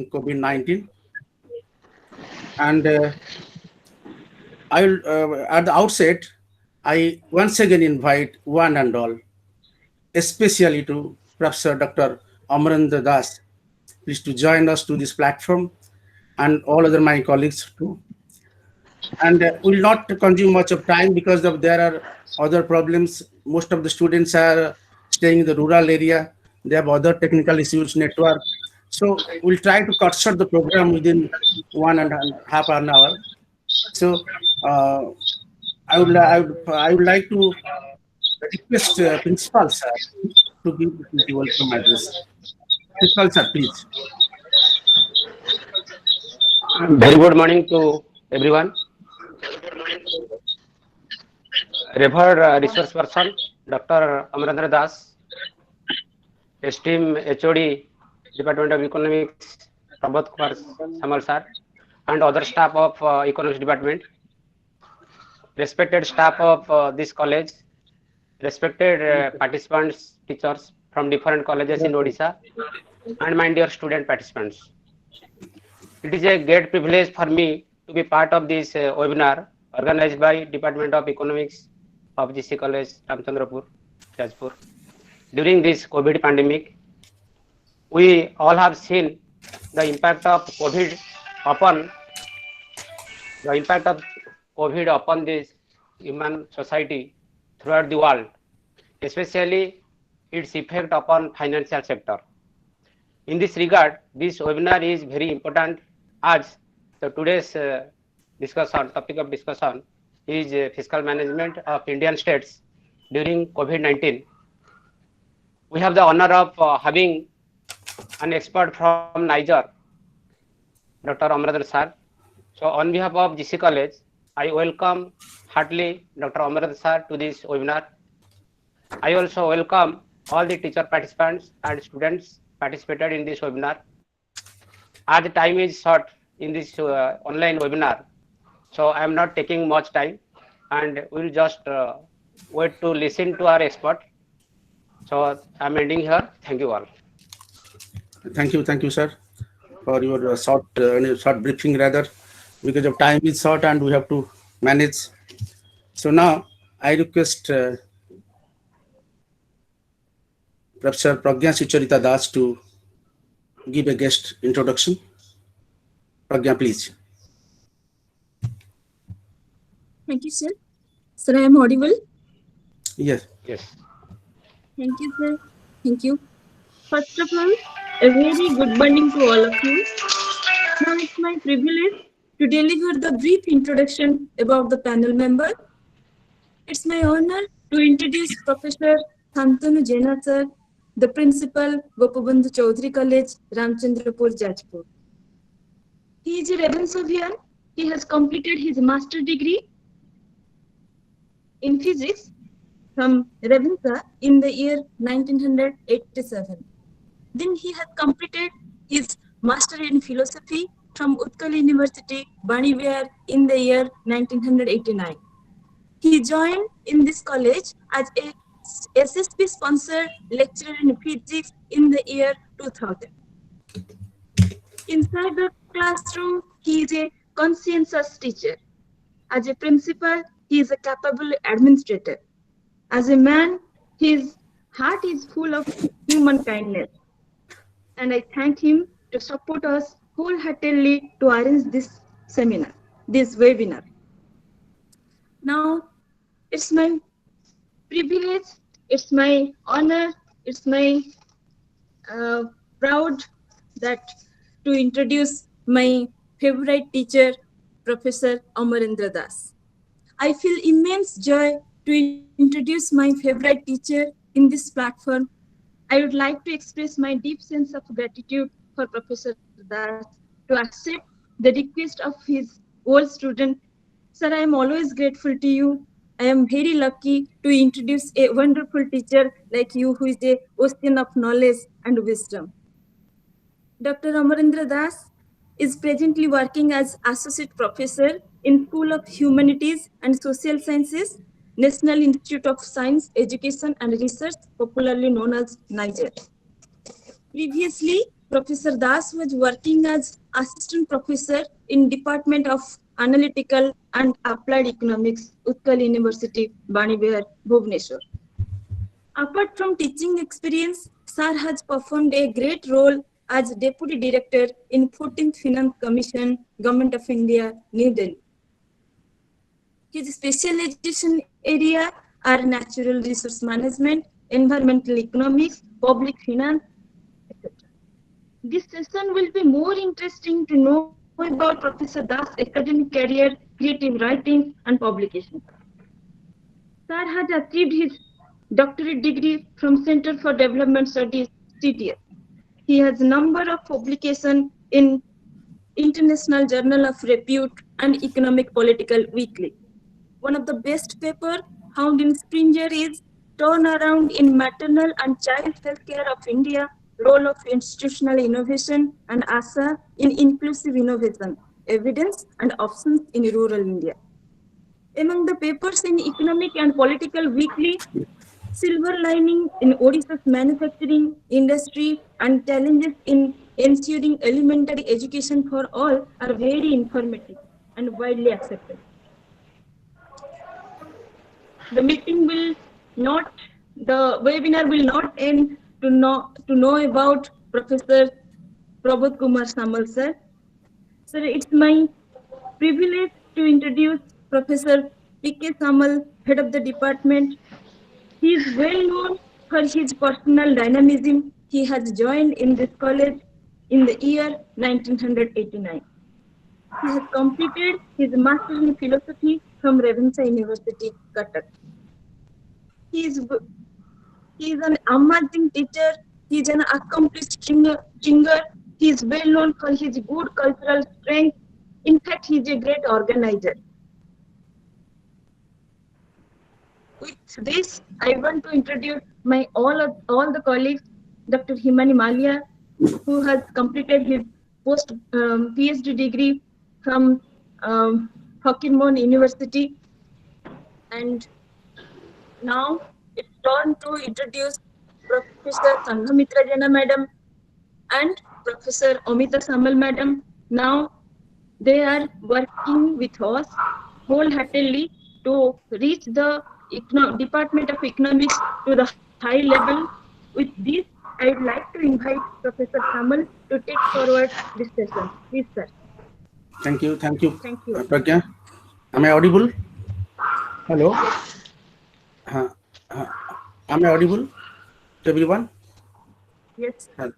COVID-19. And I will, at the outset, I once again invite one and all, especially to Professor Dr. Amarendra Das, please to join us to this platform, and all other my colleagues too. And will not consume much of time because there are other problems. Most of the students are staying in the rural area. They have other technical issues, network. So we'll try to cut short the program within 1.5 hour. So uh, I would like to request Principal Sir to give the welcome address. Principal Sir, please. Very good morning to everyone. Revered resource person, Dr. Amarendra Das, esteemed HOD, Department of Economics, Prabhat Kumar Samal sir, and other staff of Economics Department, respected staff of this college, respected participants, teachers from different colleges in Odisha, and my dear student participants. It is a great privilege for me to be part of this webinar organized by Department of Economics of GC College, Ramachandrapur, Jajapur. During this COVID pandemic, we all have seen the impact of COVID upon this human society throughout the world, especially its effect upon financial sector. In this regard, this webinar is very important as the today's topic of discussion is fiscal management of Indian states during COVID-19. We have the honor of having an expert from Niger, Dr. Amarendra sir. So on behalf of GC College, I welcome heartily Dr. Amarendra sir to this webinar. I also welcome all the teacher participants and students participated in this webinar. As the time is short in this online webinar, so I am not taking much time, and we will just wait to listen to our expert. So I am ending here. Thank you all. Thank you, sir, for your short briefing rather, because of time is short and we have to manage. So now I request Professor Pragya Sucharita Das to give a guest introduction. Pragya, please. Thank you, sir. Sir, I am audible? Yes. Thank you, sir. Thank you. First of all, a very good morning to all of you. Now it's my privilege to deliver the brief introduction about the panel member. It's my honor to introduce Professor Shantanu Jaina sir, the principal, Gopabandhu Choudhury College, Ramachandrapur, Jajapur. He is a Ravensavian. He has completed his master's degree in physics from Ravensa in the year 1987. Then he has completed his master in philosophy from Utkal University, Banivihar in the year 1989. He joined in this college as a SSB sponsored lecturer in physics in the year 2000. Inside the classroom, he is a conscientious teacher. As a principal, he is a capable administrator. As a man, his heart is full of human kindness. And I thank him to support us wholeheartedly to arrange this seminar, this webinar. Now, it's my privilege, it's my honor, it's my proud that to introduce my favorite teacher, Professor Amarendra Das. I feel immense joy to introduce my favorite teacher in this platform. I would like to express my deep sense of gratitude for Professor Das to accept the request of his old student. Sir, I am always grateful to you. I am very lucky to introduce a wonderful teacher like you who is a ocean of knowledge and wisdom. Dr. Amarendra Das is presently working as Associate Professor in School of Humanities and Social Sciences, National Institute of Science, Education and Research, popularly known as Niger. Previously, Professor Das was working as assistant professor in Department of Analytical and Applied Economics, Utkal University, Banibihar, Bhubaneswar. Apart from teaching experience, Sir has performed a great role as Deputy Director in 14th Finance Commission, Government of India, New Delhi. His specialization area are natural resource management, environmental economics, public finance, etc. This session will be more interesting to know about Professor Das' academic career, creative writing, and publication. Sir has achieved his doctorate degree from Center for Development Studies, CTS. He has a number of publications in International Journal of Repute and Economic Political Weekly. One of the best paper found in Springer is Turnaround in Maternal and Child Healthcare of India, Role of Institutional Innovation and ASA in Inclusive Innovation, Evidence and Options in Rural India. Among the papers in Economic and Political Weekly, Silver Lining in Odisha's manufacturing industry and challenges in ensuring elementary education for all are very informative and widely accepted. The meeting will not, the webinar will not end to know about Professor Prabodh Kumar Samal sir. Sir, it's my privilege to introduce Professor P.K. Samal, head of the department. He is well known for his personal dynamism. He has joined in this college in the year 1989. He has completed his master's in philosophy from Ravenshaw University, Cuttack. He is he is an amazing teacher. He is an accomplished singer. He is well known for his good cultural strength. In fact, he is a great organizer. With this, I want to introduce my all the colleagues, Dr. Himani Malia, who has completed his post PhD degree from Fakirmon University, and now it's turn to introduce Professor Sanghamitra Jana Madam and Professor Amita Samal Madam. Now they are working with us wholeheartedly to reach the Department of Economics to the high level. With this, I would like to invite Professor Samal to take forward this session. Please, sir. Thank you, Thank you. Pragya. Am I audible? Hello? Yes. Uh, uh, am I audible to everyone? Yes. Uh,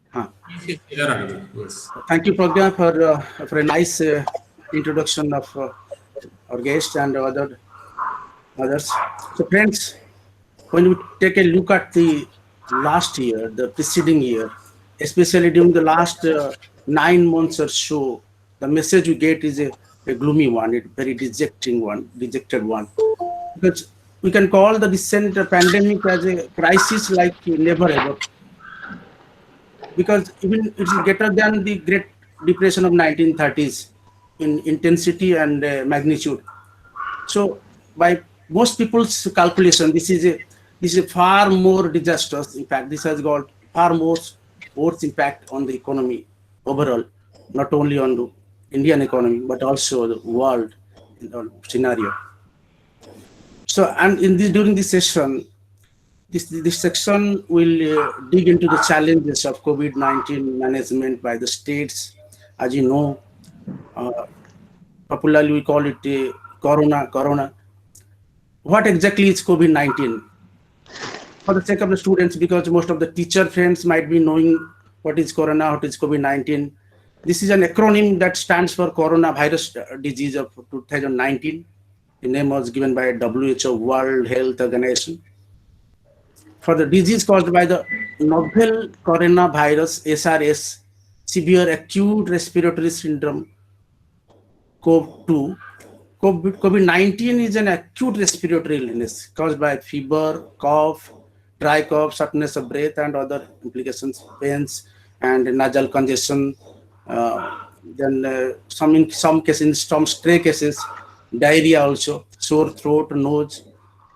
Yes. Thank you, Pragya, for a nice introduction of our guest and others. So, friends, when we take a look at the last year, the preceding year, especially during the last 9 months or so, the message we get is a gloomy one, a very dejected one. Because we can call the recent pandemic as a crisis like never ever. Because even it's greater than the Great Depression of 1930s in intensity and magnitude. So, by most people's calculation, this is a far more disastrous impact. This has got far more worse impact on the economy overall, not only on the Indian economy but also the world scenario. So, and in this during this session, this section will dig into the challenges of COVID-19 management by the states. As you know, uh, popularly we call it Corona. What exactly is COVID-19? For the sake of the students, because most of the teacher friends might be knowing what is Corona, what is COVID-19. This is an acronym that stands for Coronavirus Disease of 2019. The name was given by WHO, World Health Organization. For the disease caused by the novel coronavirus SRS, severe acute respiratory syndrome COVID-2. COVID-19 is an acute respiratory illness caused by fever, cough, dry cough, shortness of breath, and other implications, pains, and nasal congestion. Then in some cases, in some stray cases, diarrhea also, sore throat, nose,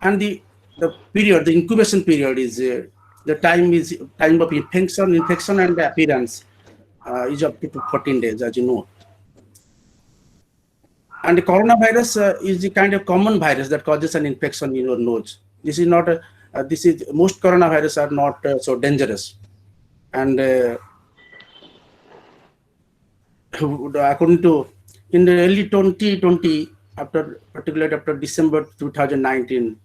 and the incubation period is the time of infection and appearance. is up to 14 days, as you know. And the coronavirus is the kind of common virus that causes an infection in your nose. This is not this is most coronavirus are not so dangerous. And according to in the early 2020, after particularly after December 2019,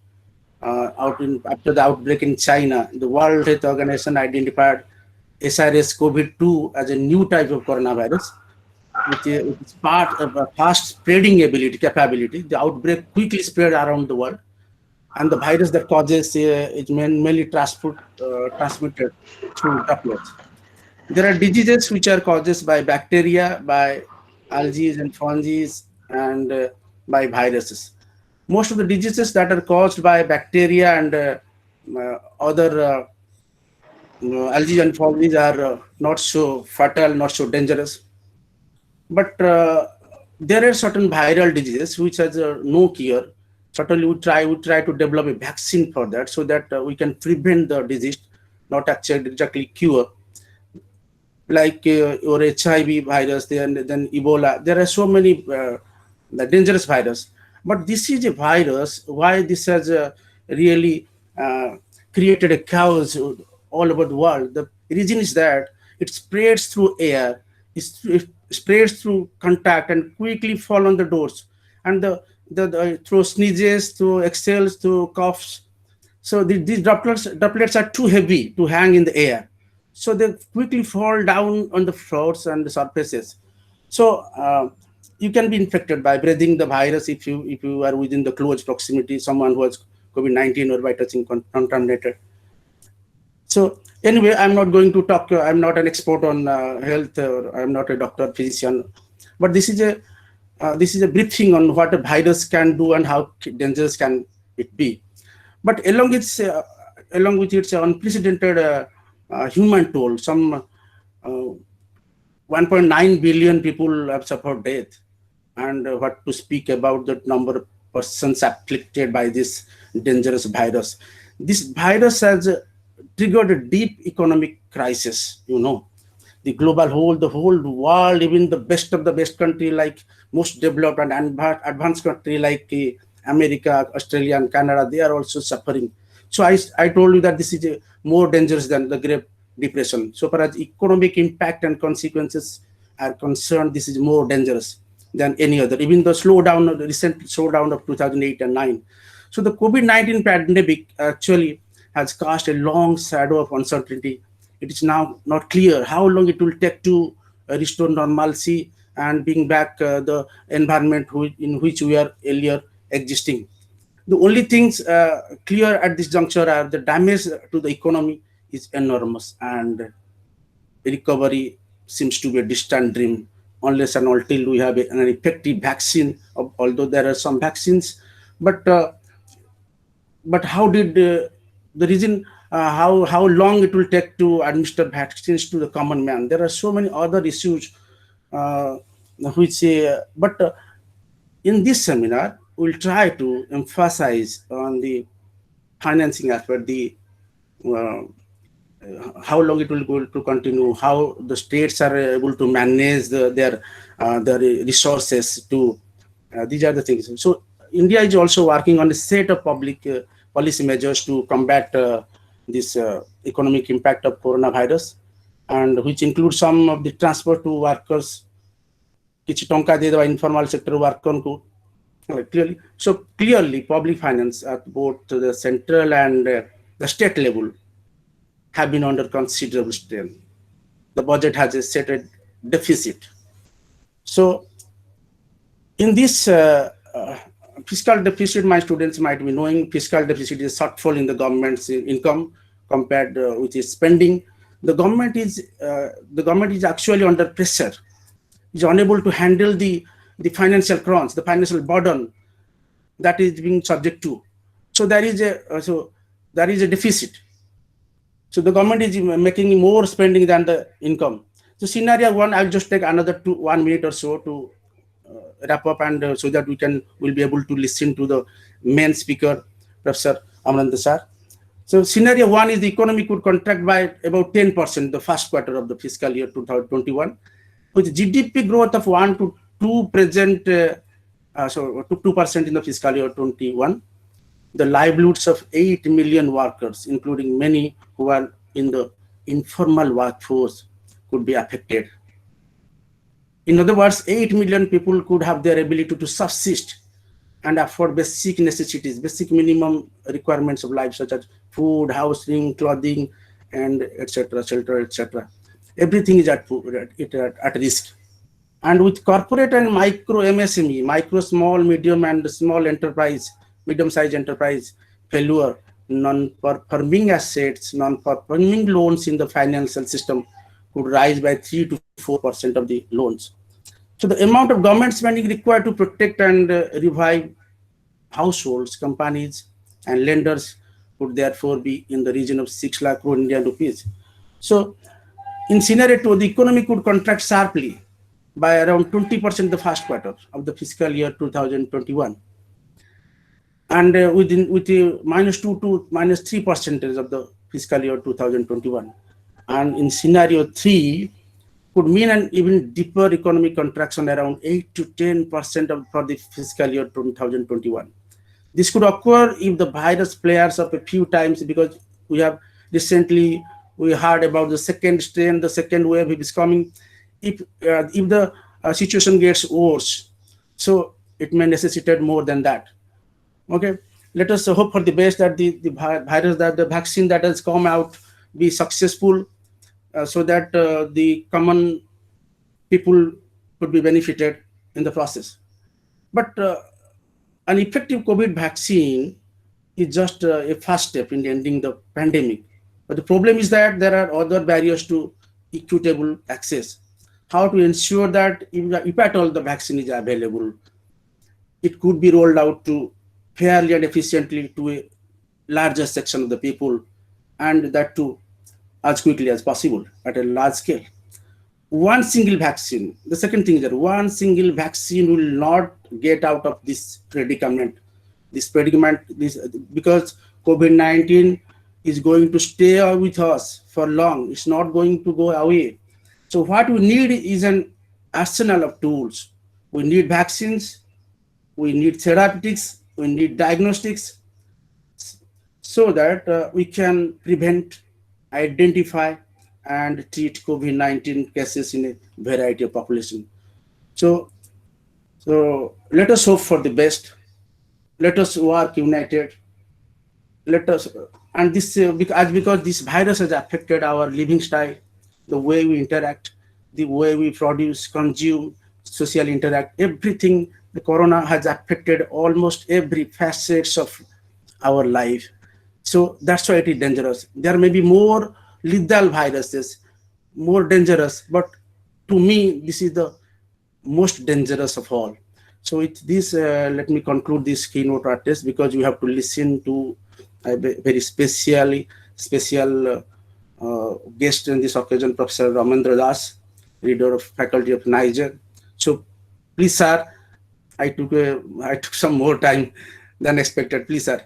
after the outbreak in China, the World Health Organization identified SARS-CoV-2 as a new type of coronavirus, which is part of a fast spreading capability. The outbreak quickly spread around the world, and the virus that causes is mainly transmitted through droplets. There are diseases which are caused by bacteria, by algae and fungi, and by viruses. Most of the diseases that are caused by bacteria and other algae and fungi are not so fatal, not so dangerous. But there are certain viral diseases which has no cure. Certainly, we try to develop a vaccine for that so that we can prevent the disease, not actually exactly cure, like your HIV virus, then Ebola. There are so many the dangerous virus. But this is a virus. Why this has really created a chaos all over the world? The reason is that it spreads through air, it spreads through contact and quickly fall on the doors, and the through sneezes, through exhales, through coughs. So these droplets are too heavy to hang in the air, so they quickly fall down on the floors and the surfaces. So you can be infected by breathing the virus if you are within the close proximity someone who has COVID-19 or by touching contaminated. So anyway, I'm not going to talk. I'm not an expert on health. Or I'm not a doctor, physician, but this is a briefing on what a virus can do and how dangerous can it be. But along with its unprecedented human toll, some 1.9 billion people have suffered death, and what to speak about the number of persons afflicted by this dangerous virus. This virus has triggered a deep economic crisis. The whole world, even the best of the best country like most developed and advanced country like America, Australia, and Canada, they are also suffering. So I told you that this is more dangerous than the Great Depression. So far as economic impact and consequences are concerned, this is more dangerous than any other. Even the recent slowdown of 2008 and 9. So the COVID-19 pandemic actually has cast a long shadow of uncertainty. It is now not clear how long it will take to restore normalcy and bring back the environment in which we are earlier existing. The only things clear at this juncture are the damage to the economy is enormous, and recovery seems to be a distant dream unless and until we have an effective vaccine. Although there are some vaccines, but how did the reason how long it will take to administer vaccines to the common man? There are so many other issues uh, which but in this seminar we'll try to emphasize on the financing aspect, the uh, how long it will go to continue, how the states are able to manage their resources to these are the things. So India is also working on a set of public policy measures to combat this economic impact of coronavirus, and which includes some of the transport to workers, କିଛି ଟଙ୍କା ଦେଇଦେବା informal sector worker clearly public finance at both the central and the state level have been under considerable strain. The budget has a set a deficit. So in this fiscal deficit, my students might be knowing, fiscal deficit is shortfall in the government's income compared with its spending. The government is actually under pressure. Is unable to handle the financial crunch, the financial burden that is being subject to. So there is a deficit. So the government is making more spending than the income. So scenario one, I'll just take another 1 minute or so to wrap up, and so that we'll be able to listen to the main speaker, Professor Amarendra sir. So scenario one is the economy could contract by about 10% the first quarter of the fiscal year 2021, with GDP growth of 1 to 2 present, so to 2% in the fiscal year 21. The livelihoods of 8 million workers, including many who are in the informal workforce, could be affected. In other words, 8 million people could have their ability to subsist and afford basic necessities, basic minimum requirements of life, such as food, housing, clothing, and etc., shelter, etc. Everything is at risk. And with corporate and micro MSME, micro, small, medium, and small enterprise, medium-sized enterprise failure, non-performing assets, non-performing loans in the financial system could rise by 3 to 4% of the loans. So the amount of government spending required to protect and revive households, companies, and lenders would therefore be in the region of 6 lakh crore Indian rupees. So in scenario 2, the economy could contract sharply by around 20% the first quarter of the fiscal year 2021, and with the -2 to -3% of the fiscal year 2021. And in scenario 3, could mean an even deeper economic contraction around 8 to 10% for the fiscal year 2021. This could occur if the virus flares up a few times, because we have recently we heard about the second strain, the second wave is coming. If the situation gets worse, so it may necessitate more than that. Okay, let us hope for the best that the virus, that the vaccine that has come out be successful, so that the common people could be benefited in the process. But an effective COVID vaccine is just a first step in ending the pandemic. But the problem is that there are other barriers to equitable access. How to ensure that if at all the vaccine is available, it could be rolled out to fairly and efficiently to a larger section of the people, and that too as quickly as possible at a large scale. One single vaccine, the second thing is that one single vaccine will not get out of this predicament. Because COVID-19 is going to stay with us for long. It's not going to go away. So what we need is an arsenal of tools. We need vaccines, we need therapeutics, we need diagnostics, so that we can prevent, identify, and treat COVID-19 cases in a variety of population. So let us hope for the best. Let us work united. Let us, and this because this virus has affected our living style, the way we interact, the way we produce, consume, socially interact, everything. The corona has affected almost every facets of our life. So that's why it is dangerous. There may be more lethal viruses, more dangerous, but to me, this is the most dangerous of all. So with this, let me conclude this keynote address, because you have to listen to a very special guest in this occasion, Professor Ramachandra Das, leader of Faculty of Niger. So please, sir, I took some more time than expected. Please, sir,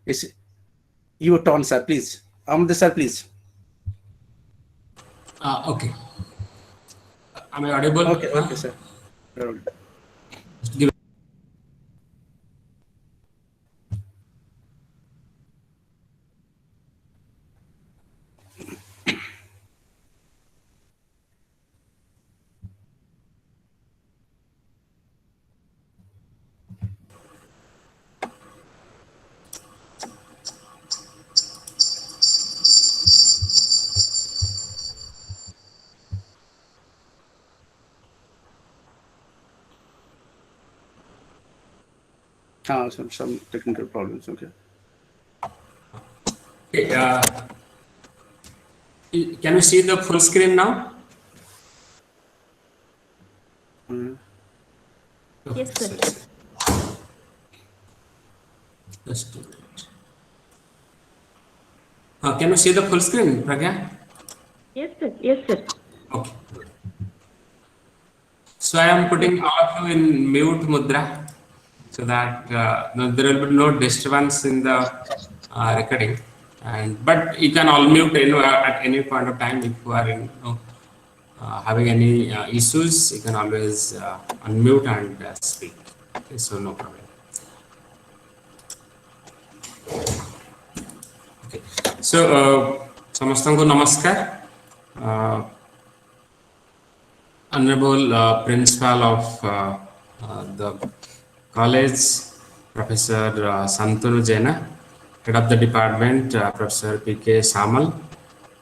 it's your turn, sir. Please, sir, please. Okay. Am I audible? Okay, sir. Give Some technical problems. Okay. Okay. Can you see the full screen now? Yes, sir. Just a minute. Can you see the full screen, Pragya? Yes, sir. Yes, sir. Okay. So I am putting all of you in mute mudra, so that there will be no disturbance in the recording. And but you can all mute at any point of time if you are having any issues. You can always unmute and speak. Okay, so no problem. Okay. So ସମସ୍ତଙ୍କୁ ନମସ୍କାର. Honorable Principal of the college, Professor Santanu Jaina, Head of the Department, Professor P.K. Samal,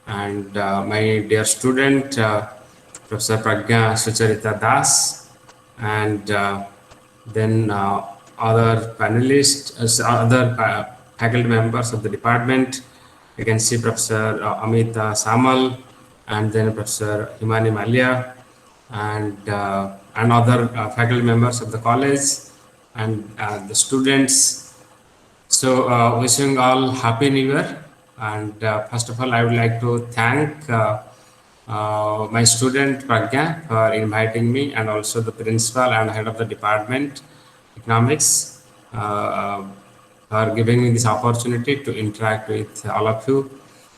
and my dear student, Professor Pragya Sucharita Das, and then other panelists, other faculty members of the department. You can see Professor Amita Samal, and then Professor Himani Malia, and other faculty members of the college, and the students. So wishing all happy new year. And first of all, I would like to thank my student Pragya for inviting me, and also the principal and head of the department economics for giving me this opportunity to interact with all of you.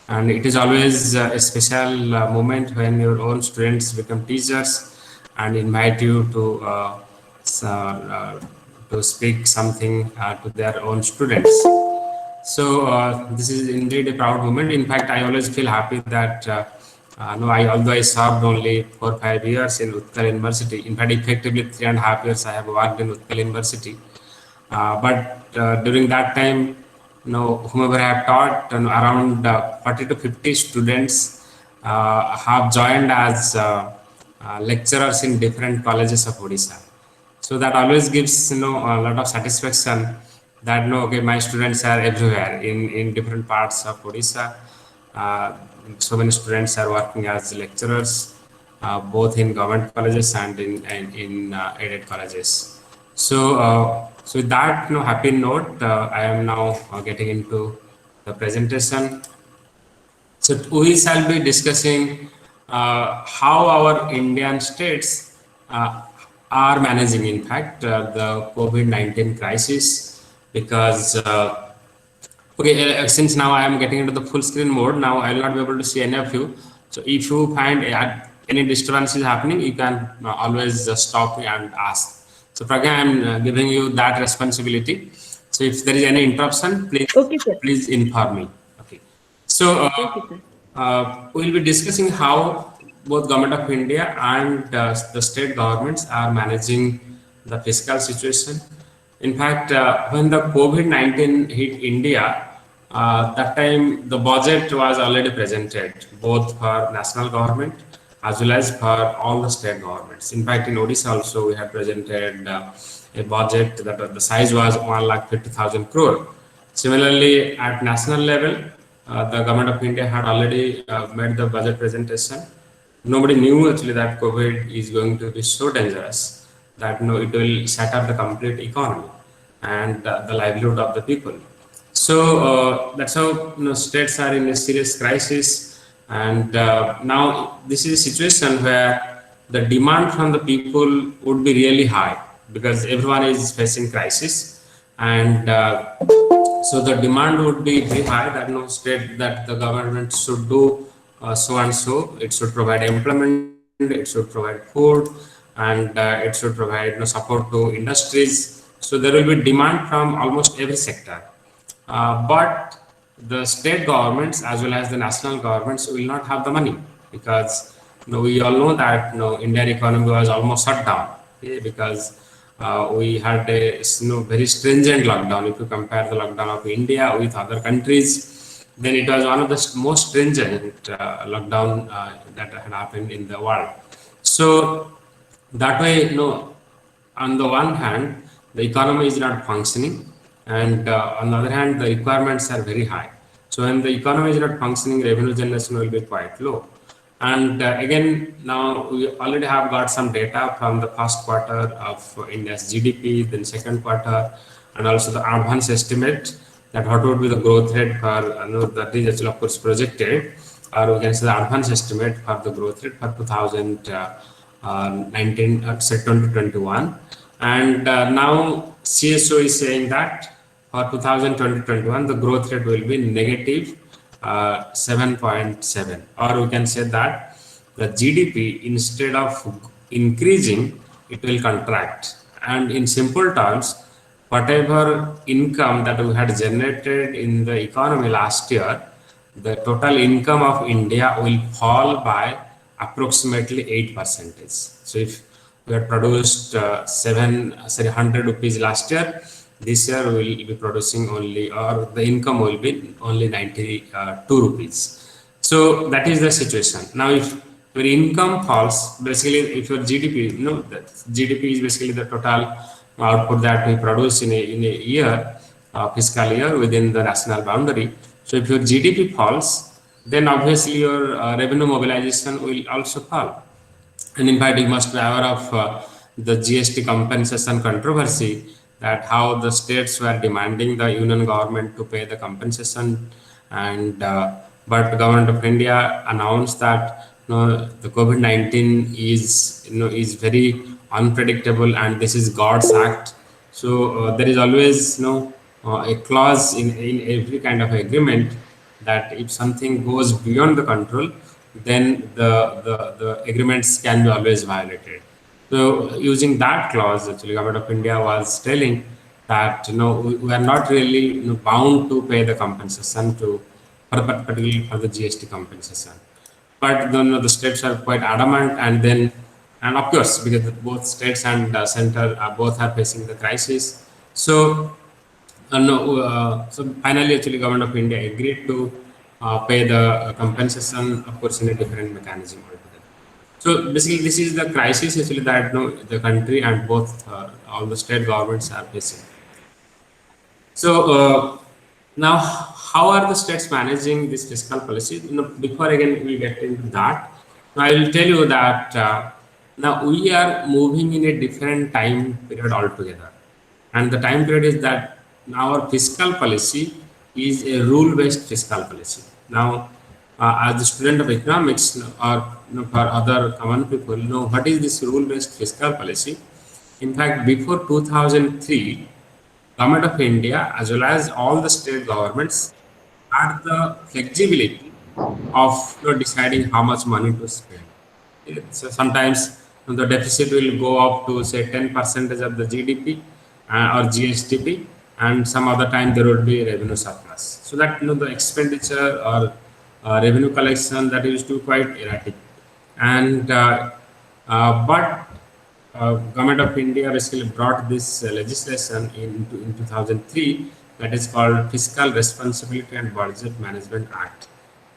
And it is always a special moment when your own students become teachers and invite you to speak something to their own students. So this is indeed a proud moment. In fact, I always feel happy that no, although I served only 4 or 5 years in Utkal University, in fact, effectively 3.5 years I have worked in Utkal University. But during that time, whomever I have taught, around 40 to 50 students have joined as lecturers in different colleges of Odisha. So that always gives a lot of satisfaction that okay, my students are everywhere in different parts of Odisha. Uh, so many students are working as lecturers, both in government colleges and in aided colleges. So, so with that happy note, I am now getting into the presentation. So we shall be discussing how our Indian states are managing, in fact, the COVID-19 crisis, because okay, since now I am getting into the full screen mode, now I will not be able to see any of you. So if you find any disturbance is happening, you can always stop me and ask. So Pragya, I am giving you that responsibility. So if there is any interruption, Okay, sir. please inform me. Okay. So Okay, sir. we will be discussing how both Government of India and the state governments are managing the fiscal situation. In fact, when the COVID-19 hit India, that time the budget was already presented both for national government as well as for all the state governments. In fact, in Odisha also we had presented a budget that the size was 1,50,000 crore. Similarly, at national level, the government of India had already made the budget presentation. Nobody knew actually that COVID is going to be so dangerous that it will shatter the complete economy and the livelihood of the people. So that's how states are in a serious crisis, and now this is a situation where the demand from the people would be really high because everyone is facing crisis, and so the demand would be very high that no state that the government should do so and so. It should provide employment, it should provide food, and it should provide support to industries. So there will be demand from almost every sector. But the state governments as well as the national governments will not have the money because we all know that Indian economy was almost shut down, okay, because we had a very stringent lockdown. If you compare the lockdown of India with other countries, then it was one of the most stringent lockdown that had happened in the world. So that way, on the one hand, the economy is not functioning, and on the other hand, the requirements are very high. So when the economy is not functioning, revenue generation will be quite low. And again, now we already have got some data from the first quarter of India's GDP, then second quarter, and also the advance estimate that what would be the growth rate for that is actually of course projected, or we can say the advance estimate for the growth rate for 2019, say 2021. And now CSO is saying that for 2020-21, the growth rate will be negative 7.7, or we can say that the GDP, instead of increasing, it will contract. And in simple terms, whatever income that we had generated in the economy last year, the total income of India will fall by approximately 8%. So if we had produced 100 rupees last year, this year we will be producing only, or the income will be only 92 rupees. So that is the situation. Now, if your income falls, basically, if your GDP, the GDP is basically the total output that we produce in a year, fiscal year within the national boundary. So if your GDP falls, then obviously your revenue mobilization will also fall. And in fact, you must be aware of the GST compensation controversy, that how the states were demanding the union government to pay the compensation, and but government of India announced that the COVID-19 is is very unpredictable and this is God's act. So there is always a clause in every kind of agreement that if something goes beyond the control, then the agreements can be always violated. So using that clause, actually, government of India was telling that we are not really bound to pay the compensation to, particularly for the GST compensation. But then the states are quite adamant, and then, and of course, because both states and center both are facing the crisis. So no, so finally, actually, government of India agreed to pay the compensation, of course, in a different mechanism altogether. So basically, this is the crisis actually that the country and both all the state governments are facing. So now, how are the states managing this fiscal policy? Before again we get into that, I will tell you that now we are moving in a different time period altogether, and the time period is that our fiscal policy is a rule-based fiscal policy. Now, as a student of economics or for other common people, know what is this rule-based fiscal policy. In fact, before 2003, Government of India as well as all the state governments had the flexibility of deciding how much money to spend. So sometimes the deficit will go up to say 10% of the GDP or GSTP, and some other time there would be revenue surplus. So that the expenditure or revenue collection that used to be quite erratic, and but Government of India basically brought this legislation in 2003, that is called Fiscal Responsibility and Budget Management Act,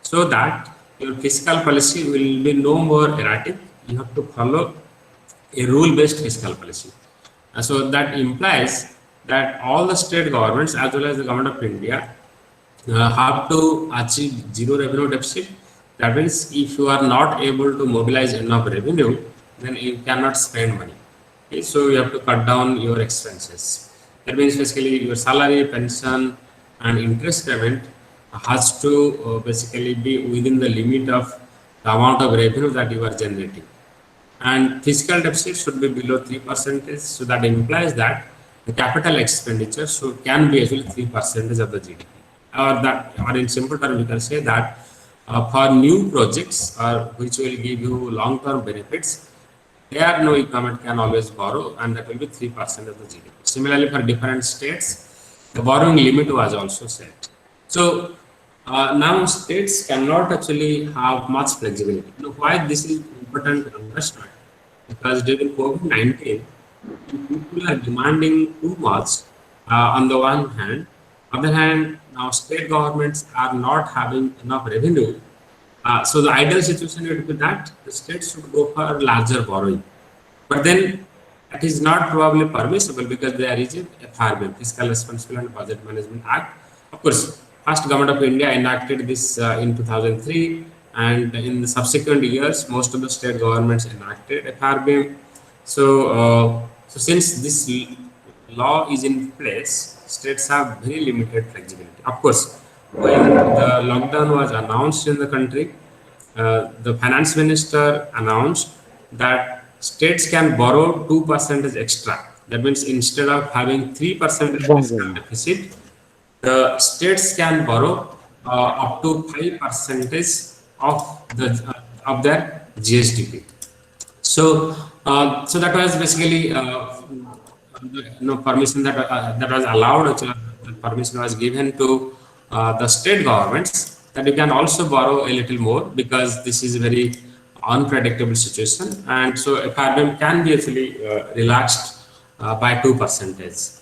so that your fiscal policy will be no more erratic. You have to follow a rule-based fiscal policy. So that implies that all the state governments as well as the Government of India have to achieve zero revenue deficit. That means if you are not able to mobilize enough revenue, then you cannot spend money. Okay? So you have to cut down your expenses. That means basically your salary, pension, and interest payment has to basically be within the limit of the amount of revenue that you are generating, and fiscal deficit should be below 3%. So that implies that the capital expenditure can be actually 3% of the GDP, or that, or in simple terms, we can say that for new projects which will give you long-term benefits, there no government can always borrow, and that will be 3% of the GDP. Similarly, for different states, the borrowing limit was also set. So now states cannot actually have much flexibility. Why this is important to understand? Because during COVID-19, people are demanding too much on the one hand. On the other hand, now state governments are not having enough revenue. So the ideal situation would be that the states should go for larger borrowing. But then that is not probably permissible because there is a FRB, Fiscal Responsibility and Budget Management Act. Of course, first Government of India enacted this in 2003, and in the subsequent years, most of the state governments enacted FRB. So since this law is in place, states have very limited flexibility. Of course, when the lockdown was announced in the country, the finance minister announced that states can borrow 2% extra. That means instead of having 3% fiscal deficit, the states can borrow up to 5% of the of their GSDP. So that was basically permission that was allowed. Actually, the permission was given to the state governments that you can also borrow a little more because this is a very unpredictable situation, and so a payment can be actually relaxed by 2%.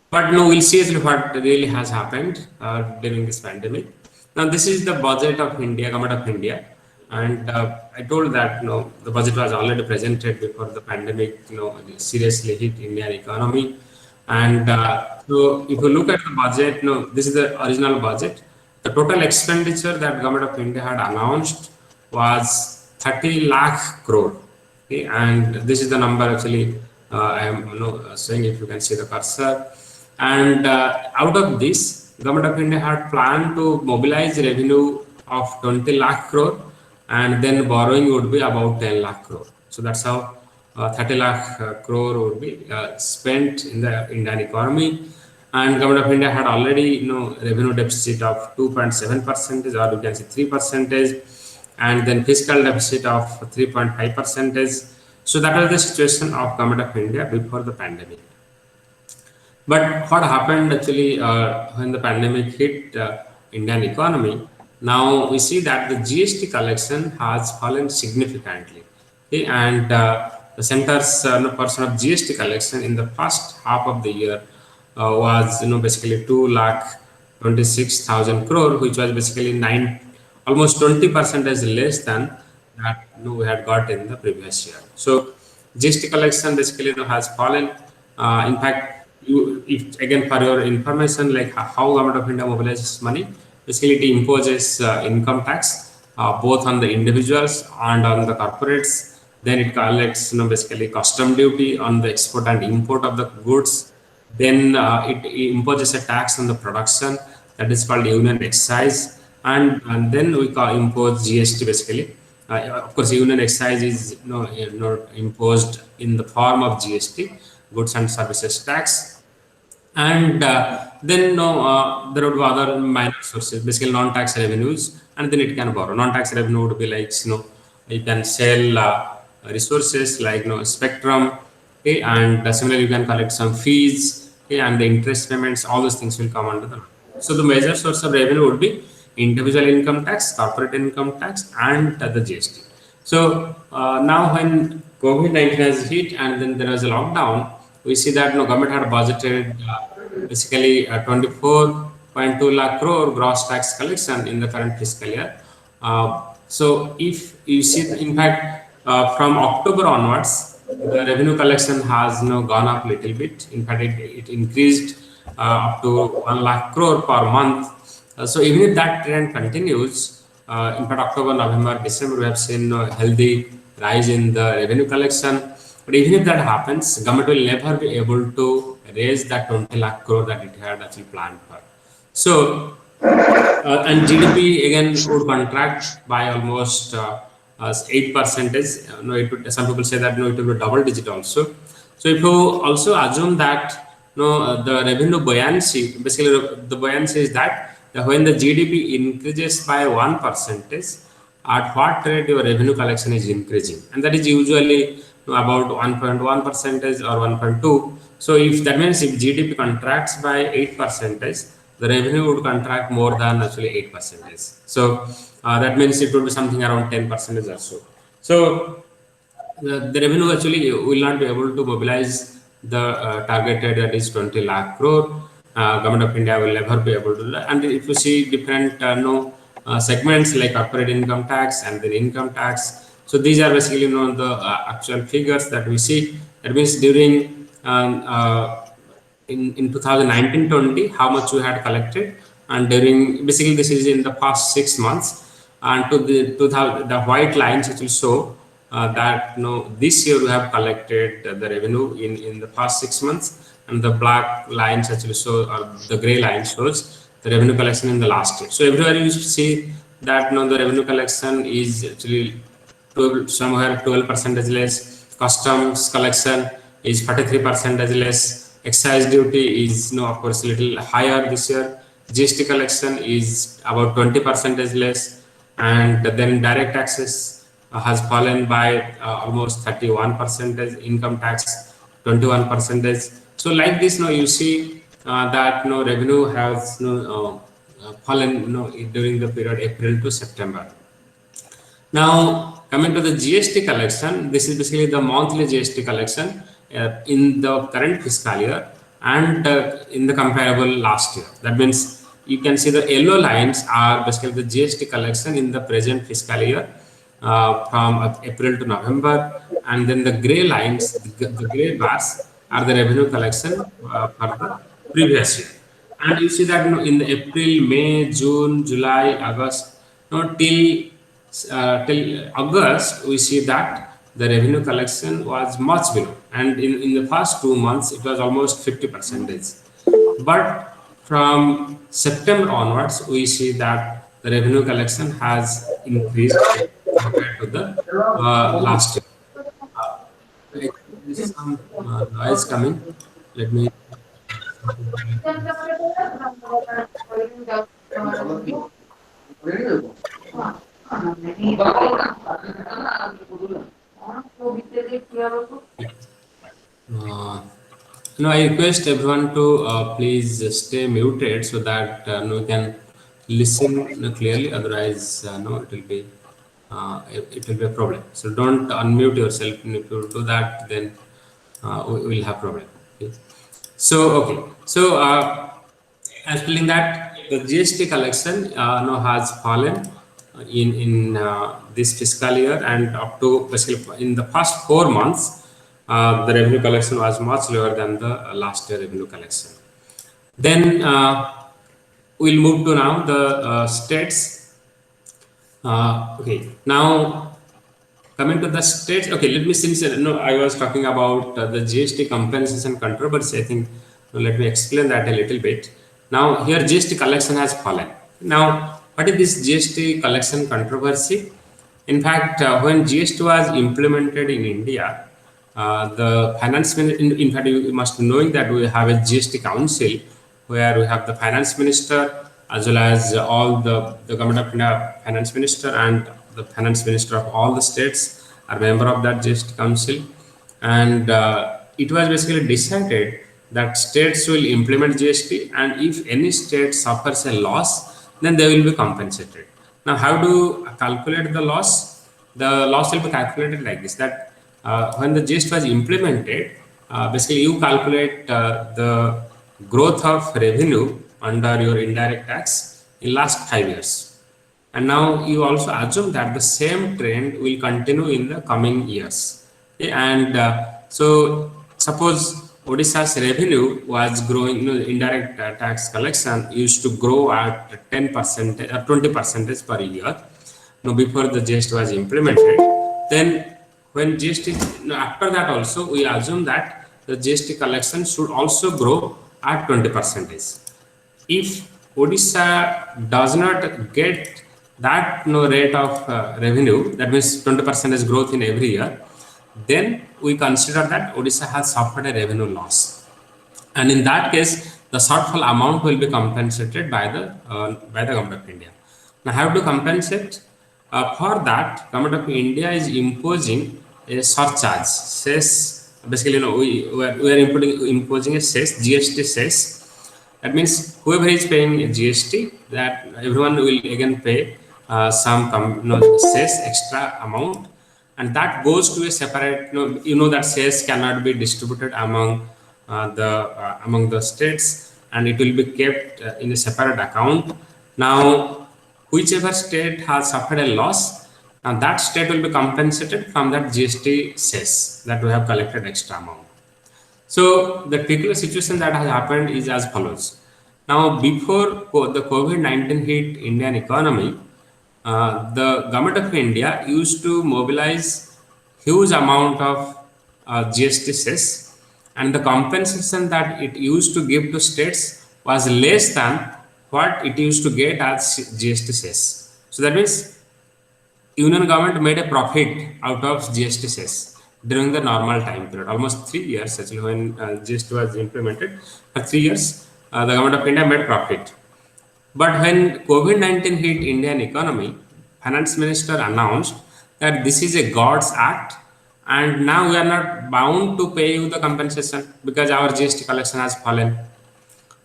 But no, we'll see actually what really has happened during this pandemic. Now, this is the budget of India, government of India, and I told that the budget was already presented before the pandemic, seriously hit Indian economy. And so, if you look at the budget, this is the original budget. The total expenditure that government of India had announced was 30 lakh crore. Okay, and this is the number actually I am saying if you can see the cursor. And out of this, government of India had planned to mobilize revenue of 20 lakh crore, and then borrowing would be about 10 lakh crore. So that's how 30 lakh crore would be spent in the Indian economy. And government of India had already revenue deficit of 2.7%, or you can say 3%, and then fiscal deficit of 3.5%. So that was the situation of government of India before the pandemic. But what happened actually when the pandemic hit Indian economy? Now we see that the GST collection has fallen significantly. Okay, and the center's portion of GST collection in the first half of the year was basically 2,26,000 crore, which was basically almost 20% less than that we had got in the previous year. So GST collection basically has fallen. In fact, if again for your information, like how government of India mobilizes money, basically it imposes income tax both on the individuals and on the corporates. Then it collects basically custom duty on the export and import of the goods. Then it imposes a tax on the production that is called union excise, and then we impose GST basically. Of course, union excise is imposed in the form of GST, goods and services tax. And then there would be other minor sources, basically non-tax revenues, and then it can borrow. Non-tax revenue would be like you can sell resources like spectrum, okay, and similarly you can collect some fees, okay, and the interest payments. All those things will come under the. So the major source of revenue would be individual income tax, corporate income tax, and the GST. So now when COVID-19 has hit and then there was a lockdown, we see that government had budgeted basically 24.2 lakh crore gross tax collection in the current fiscal year. So if you see, in fact, from October onwards, the revenue collection has gone up a little bit. In fact, it increased up to 1 lakh crore per month. So even if that trend continues, in fact, October, November, December, we have seen a healthy rise in the revenue collection. But even if that happens, government will never be able to raise that 20 lakh crore that it had actually planned for. So, and GDP again would contract by almost 8%. Some people say that it will be double digit also. So if you also assume that the revenue buoyancy, basically the buoyancy is that when the GDP increases by 1%, at what rate your revenue collection is increasing, and that is usually about 1.1% or 1.2. So if that means if GDP contracts by 8%, the revenue would contract more than actually 8%. So that means it would be something around 10% or so. So the revenue actually will not be able to mobilize the targeted, that is 20 lakh crore. Government of India will never be able to do that. And if you see different segments like corporate income tax and the income tax, so these are basically the actual figures that we see. That means during in 2019-20, how much we had collected, and during basically this is in the past 6 months, and the white lines actually show that this year we have collected the revenue in the past 6 months, and the black lines actually show, or the gray line shows the revenue collection in the last year. So everywhere you see that the revenue collection is actually somewhere 12% less. Customs collection is 43% less. Excise duty is of course a little higher this year. GST collection is about 20% less, and then direct taxes has fallen by almost 31 percentage, income tax 21 percentage. So like this, you see that revenue has fallen during the period April to September. Now, coming to the GST collection, this is basically the monthly GST collection in the current fiscal year and in the comparable last year. That means you can see the yellow lines are basically the GST collection in the present fiscal year from April to November, and then the gray lines, the gray bars are the revenue collection for the previous year. And you see that in the April, May, June, July, August, till August, we see that the revenue collection was much below, and in the first 2 months, it was almost 50 percentage. But from September onwards, we see that the revenue collection has increased compared to the last year. I think there is some noise coming. Let me. Uh, I request everyone to please stay muted so that we can listen clearly. Otherwise, no, it will be a problem. So don't unmute yourself. And if you do that, then we will have problem. Okay. So okay. So as telling that the GST collection has fallen in this fiscal year, and up to basically in the first 4 months, the revenue collection was much lower than the last year revenue collection. Then we'll move to now the states. Okay, now coming to the states. Okay, let me, since I was talking about the GST compensation controversy, I think let me explain that a little bit. Now here GST collection has fallen. Now what is this GST collection controversy? In fact, when GST was implemented in India, the finance in fact, you must knowing that we have a GST council where we have the finance minister as well as all the government of India finance minister and the finance minister of all the states are member of that GST council. And it was basically decided that states will implement GST, and if any state suffers a loss, then they will be compensated. Now, how do calculate the loss? The loss will be calculated like this: that when the GST was implemented, basically you calculate the growth of revenue under your indirect tax in last 5 years, and now you also assume that the same trend will continue in the coming years. Okay? And so suppose Odisha's revenue was growing, indirect tax collection used to grow at 10% or 20% per year. Now, before the GST was implemented, then when GST, after that also we assume that the GST collection should also grow at 20%. If Odisha does not get that rate of revenue, that means 20% growth in every year, then we consider that Odisha has suffered a revenue loss, and in that case, the shortfall amount will be compensated by the government of India. Now, how to compensate? For that, government of India is imposing a surcharge, cess. Basically, we are imposing a cess, GST cess. That means whoever is paying GST, that everyone will again pay some cess extra amount, and that goes to a separate. That cess cannot be distributed among the states, and it will be kept in a separate account. Now, whichever state has suffered a loss, now that state will be compensated from that GST cess that we have collected extra amount. So the particular situation that has happened is as follows. Now, before the COVID-19 hit Indian economy, the government of India used to mobilize huge amount of GST cess, and the compensation that it used to give to states was less than what it used to get as GST cess. So that means Union government made a profit out of GST cess during the normal time period, almost 3 years actually, when GST was implemented. For 3 years, the government of India made profit. But when COVID-19 hit Indian economy, finance minister announced that this is a God's act and now we are not bound to pay you the compensation because our GST collection has fallen.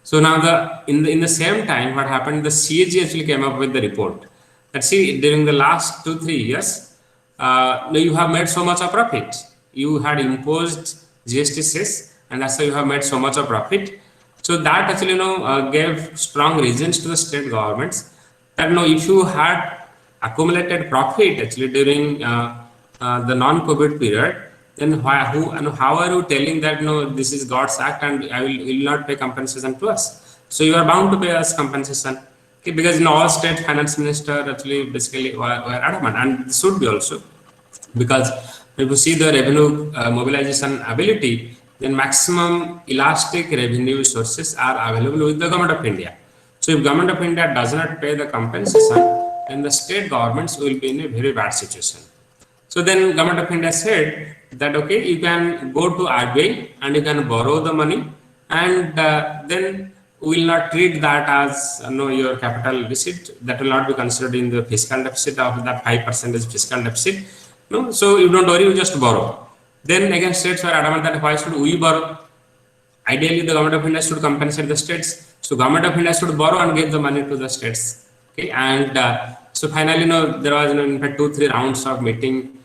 So now the same time, what happened? The CAG actually came up with the report that see during the last 2 3 years, no, you have made so much of profit. You had imposed GST cess, and that's why you have made so much of profit. So that actually gave strong reasons to the state governments that if you had accumulated profit actually during the non-COVID period, then why, who, and how are you telling that no, this is God's act and I will not pay compensation to us? So you are bound to pay us compensation. Okay, because in all state finance minister actually basically were adamant, and should be also, because if you see the revenue mobilization ability, then maximum elastic revenue sources are available with the government of India. So if government of India does not pay the compensation, then the state governments will be in a very bad situation. So then government of India said that okay, you can go to RBI and you can borrow the money, and then we will not treat that as your capital deficit. That will not be considered in the fiscal deficit of that 5% fiscal deficit. No, so you don't worry, you just borrow. Then again, states were adamant that why should we borrow? Ideally, the government of India should compensate the states. So government of India should borrow and give the money to the states. Okay, and so finally, there was in fact 2 3 rounds of meeting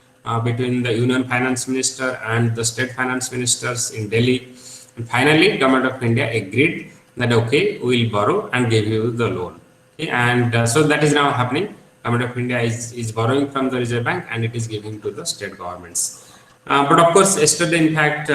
between the union finance minister and the state finance ministers in Delhi. And finally, government of India agreed that okay, we will borrow and give you the loan. Okay, and so that is now happening. Government of India is borrowing from the Reserve Bank and it is giving to the state governments. But of course, yesterday, in fact,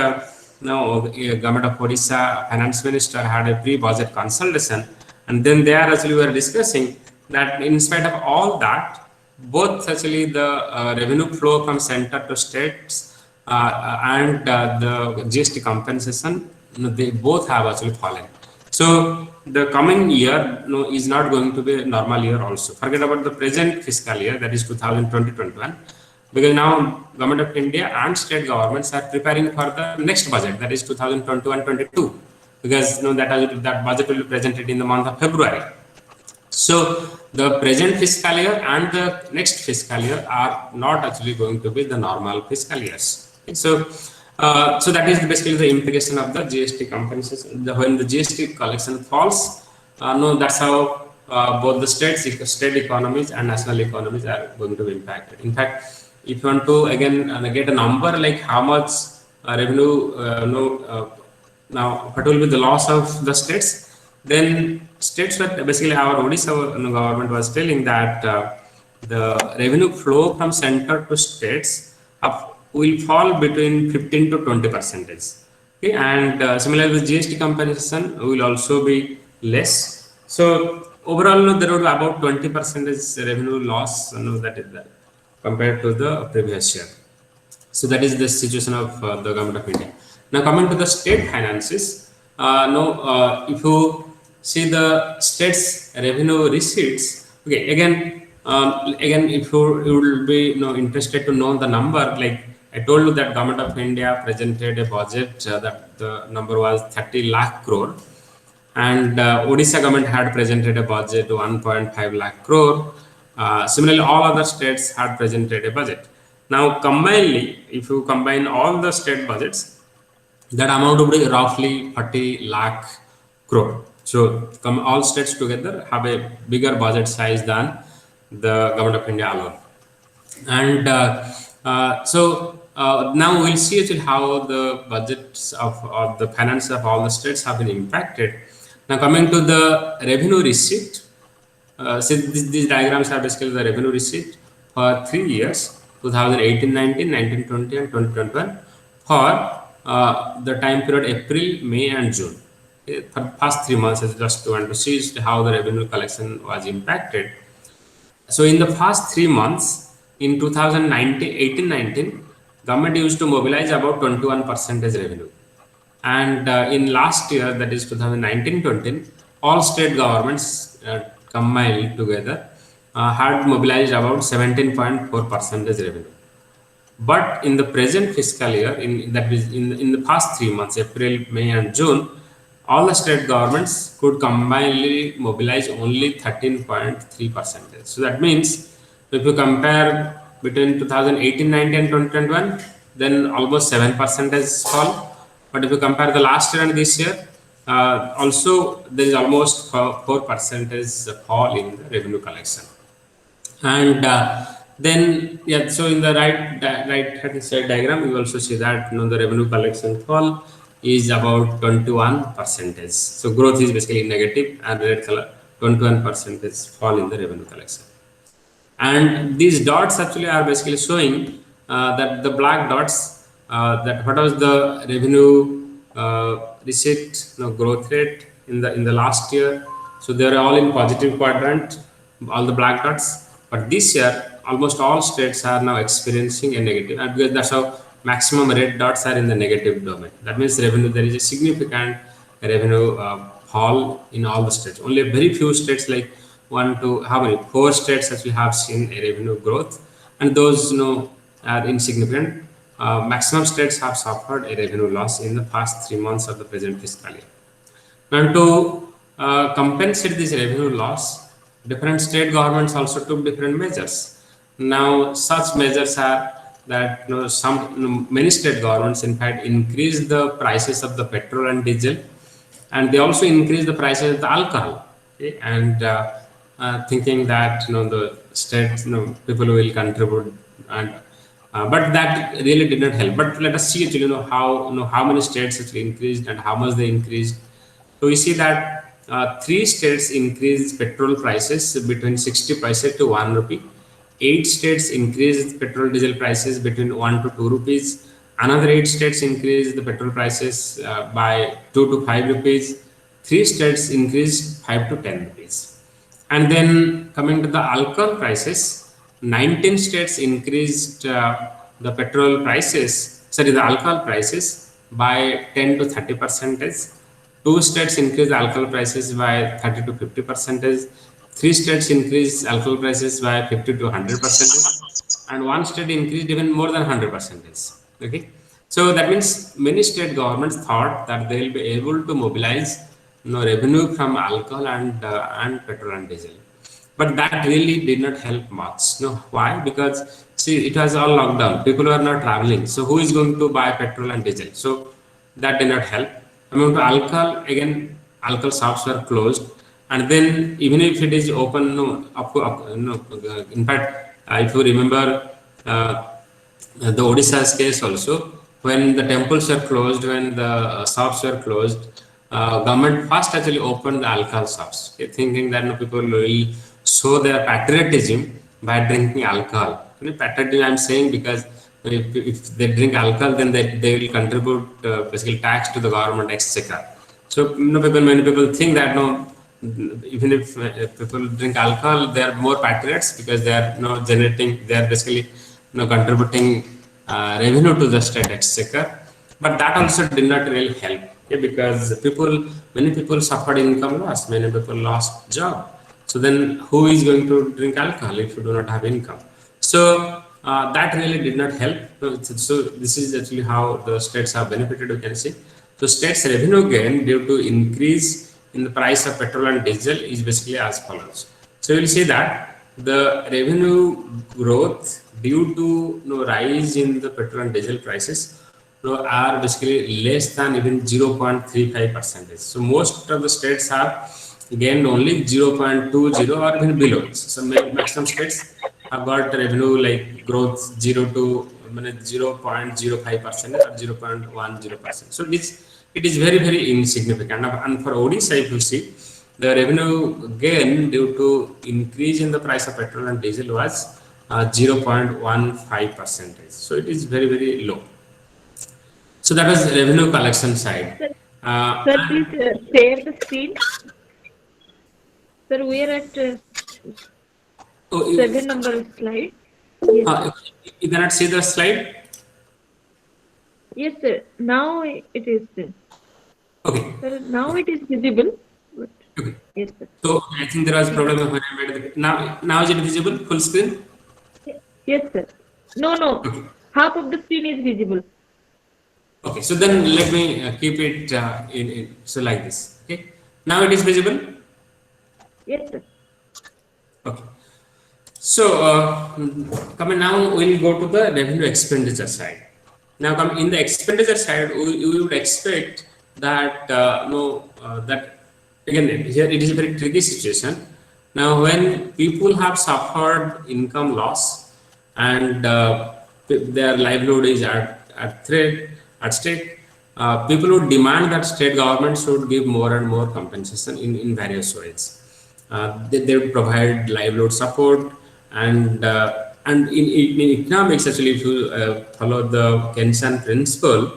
now government of Odisha finance minister had a pre-budget consultation, and then there actually we were discussing that in spite of all that, both actually the revenue flow from center to states and the GST compensation, they both have actually fallen. So the coming year is not going to be a normal year also. Forget about the present fiscal year, that is 2020-21, because now government of India and state governments are preparing for the next budget, that is 2021-22, because that budget will be presented in the month of February. So the present fiscal year and the next fiscal year are not actually going to be the normal fiscal years. Okay, so that is basically the implication of the GST compensation. When the GST collection falls, that's how both the state economies and national economies are going to be impacted. In fact, if you want to again get a number like how much revenue, now what will be the loss of the states, then states were basically our Odisha government was telling that the revenue flow from center to states will fall between 15 to 20%. Okay, and similarly, the GST compensation will also be less. So overall, there will be about 20% revenue loss. That is there compared to the previous year. So that is the situation of the government of India. Now coming to the state finances, if you see the state's revenue receipts, okay, again, if you will be interested to know the number, like I told you that government of India presented a budget that the number was 30 lakh crore, and Odisha government had presented a budget 1.5 lakh crore. Similarly, all other states had presented a budget. Now, combinedly, if you combine all the state budgets, that amount would be roughly 40 lakh crore. So, all states together have a bigger budget size than the government of India alone. And now we'll see actually how the budgets of the finance of all the states have been impacted. Now, coming to the revenue receipt, these diagrams are basically the revenue receipt for 3 years, 2018-19, 19-20, and 2021, for the time period April, May, and June. Okay, for past 3 months, I just want to see how the revenue collection was impacted. So in the past 3 months, in 2018-19, government used to mobilize about 21% revenue. And in last year, that is 2019-20, all state governments combined together had mobilized about 17.4% revenue. But in the present fiscal year, that is in the past 3 months, April, May, and June, all the state governments could combinedly mobilize only 13.3%. So that means if you compare between 2018, 19, and 2021, then almost 7% is fall. But if you compare the last year and this year, also there is almost 4% is fall in the revenue collection. And then yeah, so in the right hand side diagram we also see that the revenue collection fall is about 21 percentage. So growth is basically negative, and red color 21 percentage fall in the revenue collection. And these dots actually are basically showing that the black dots, that what was the revenue receipt growth rate in the last year. So they are all in positive quadrant, all the black dots. But this year almost all states are now experiencing a negative, and because that's how maximum red dots are in the negative domain. That means revenue, there is a significant revenue fall in all the states. Only a very few states, like one to how many, four states actually have seen a revenue growth, and those are insignificant. Maximum states have suffered a revenue loss in the past 3 months of the present fiscal year. And to compensate this revenue loss, different state governments also took different measures. Now, such measures are that many state governments, in fact, increased the prices of the petrol and diesel, and they also increased the prices of the alcohol. Okay? And thinking that the state people will contribute, and but that really did not help. But let us see actually how many states actually increased and how much they increased. So we see that three states increased petrol prices between 60 paise to 1 rupee. 8 states increased petrol diesel prices between 1 to 2 rupees. Another 8 states increased the petrol prices by 2 to 5 rupees. 3 states increased 5 to 10 rupees. And then coming to the alcohol prices, 19 states increased the alcohol prices by 10 to 30 percentage. 2 states increased alcohol prices by 30 to 50 percentage. 3 states increased alcohol prices by 50 to 100 percentage, and one state increased even more than 100 percentage. Okay, so that means many state governments thought that they will be able to mobilize revenue from alcohol and petrol and diesel, but that really did not help much. Why? Because see, it was all lockdown. People were not traveling. So who is going to buy petrol and diesel? So that did not help. Coming to alcohol, again, alcohol shops were closed, and then even if it is open, in fact, if you remember the Odisha's case also, when the temples were closed, when the shops were closed, government first actually opened the alcohol shops, okay, thinking that people will show their patriotism by drinking alcohol. Patriotism, I'm saying, because if they drink alcohol, then they will contribute basically tax to the government exchequer. So many people think that even if people drink alcohol, they are more patriots because they are they are basically contributing revenue to the state exchequer. But that also did not really help, okay, because many people suffered income loss, many people lost job. So then who is going to drink alcohol if you do not have income? So that really did not help. So this is actually how the states have benefited, you can see. So states revenue gain due to increase in the price of petrol and diesel is basically as follows. So you will see that the revenue growth due to rise in the petrol and diesel prices are basically less than even 0.35 percentage. So most of the states have gained only 0.20 or even below. So maximum states have got revenue like growth 0.05% or 0.10%. So it is very, very insignificant. And for Odisha, if you see, the revenue gain due to increase in the price of petrol and diesel was 0.15%. So it is very, very low. So that was revenue collection side. Sir, Uh, sir, please share the screen. Sir, we are at oh, 7 number slide. Yes, sir. you cannot see the slide? Yes, sir. Now it is. Okay. Sir, now it is visible. But Okay. yes, sir. So I think there was a problem when I made the now is it visible full screen? Yes, sir. No, no. Okay. Half of the screen is visible. Okay, so then let me keep it so like this. Okay, now it is visible. Yes, sir. Okay, so coming now, we'll go to the revenue expenditure side. Now, come in the expenditure side, we would expect that no that again here it is a very tricky situation. Now, when people have suffered income loss and their livelihood is at threat at stake, people would demand that state government should give more and more compensation in various ways. They would provide livelihood support and in economics actually if you follow the Keynesian principle,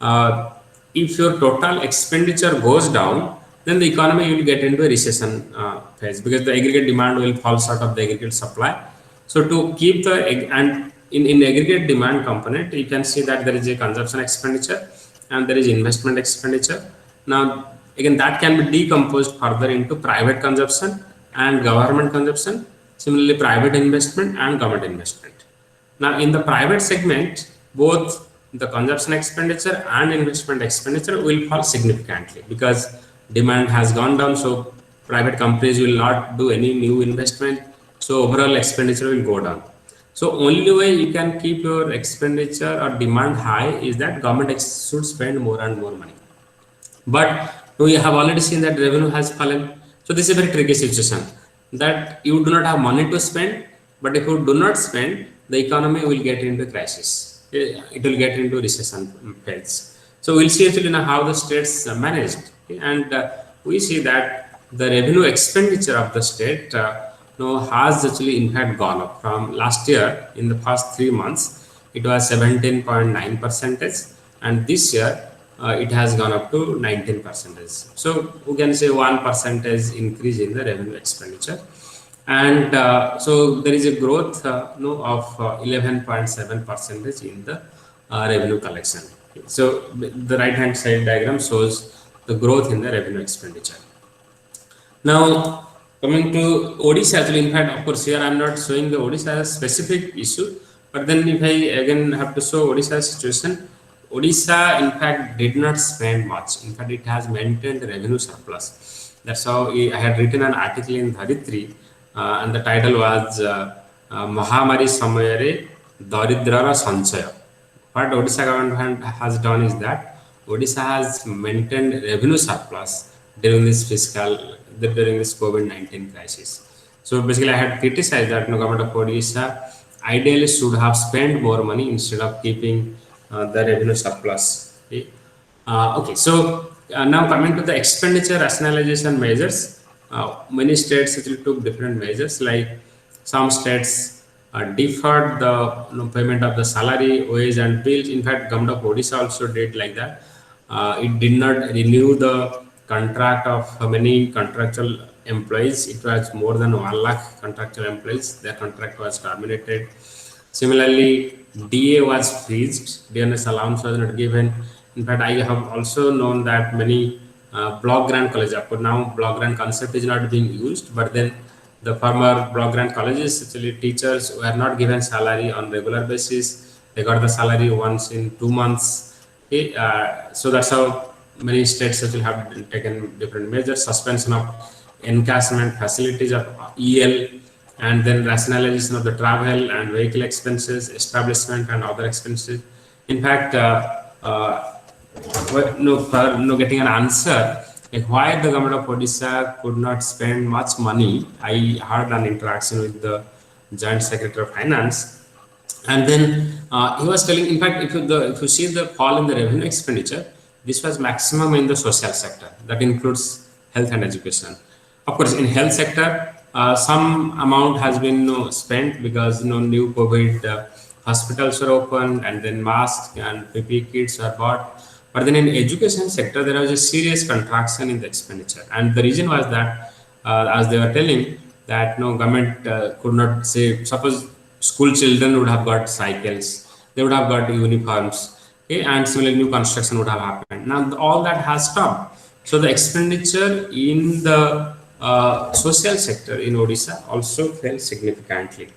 uh, if your total expenditure goes down, then the economy will get into a recession phase because the aggregate demand will fall short of the aggregate supply. So to keep the and in aggregate demand component, you can see that there is a consumption expenditure and there is investment expenditure. Now again, that can be decomposed further into private consumption and government consumption. Similarly, private investment and government investment. Now, in the private segment, both the consumption expenditure and investment expenditure will fall significantly because demand has gone down. So, private companies will not do any new investment. So, overall expenditure will go down. So, only way you can keep your expenditure or demand high is that government should spend more and more money. But we have already seen that revenue has fallen. So this is a very tricky situation that you do not have money to spend, but if you do not spend, the economy will get into crisis. It will get into recession phase. So we'll see actually now how the states managed, okay? And we see that the revenue expenditure of the state has actually in fact gone up from last year. In the past 3 months it was 17.9 percentage, and this year it has gone up to 19 percentage. So we can say 1 percentage increase in the revenue expenditure, and so there is a growth of 11.7 percentage in the revenue collection. So the right hand side diagram shows the growth in the revenue expenditure. Now, coming to Odisha, actually, in fact, of course, here I am not showing the Odisha as a specific issue, but then if I again have to show Odisha situation, Odisha, in fact, did not spend much. In fact, it has maintained revenue surplus. That's how I had written an article in Dharitri, and the title was Mahamari Samayare Daridrara Sanchaya. What Odisha government has done is that Odisha has maintained revenue surplus during this during this COVID-19 crisis. So basically, I had criticized that government of Odisha ideally should have spent more money instead of keeping the revenue surplus. Okay, okay. So now coming to the expenditure rationalization measures, many states actually took different measures. Like some states deferred the payment of the salary, wage, and bills. In fact, government of Odisha also did like that. It did not renew the contract of many contractual employees. It was more than 1 lakh contractual employees. Their contract was terminated. Similarly, DA was freezed. DNS allowance was not given. In fact, I have also known that many block grant colleges, now block grant concept is not being used, but then the former block grant colleges, actually teachers were not given salary on regular basis. They got the salary once in 2 months. Okay, so that's how many states actually have taken different measures: suspension of encashment facilities of EL, and then rationalization of the travel and vehicle expenses, establishment and other expenses. In fact, getting an answer like why the government of Odisha could not spend much money, I had an interaction with the Joint Secretary of Finance, and then he was telling, in fact, if you see the fall in the revenue expenditure, this was maximum in the social sector. That includes health and education. Of course, in health sector, some amount has been spent because new COVID hospitals are opened, and then masks and PPE kits are bought. But then in education sector, there was a serious contraction in the expenditure, and the reason was that, as they were telling, that no government could not say, suppose school children would have got cycles, they would have got uniforms, okay, and similarly new construction would have happened. Now all that has stopped. So the expenditure in the social sector in Odisha also fell significantly.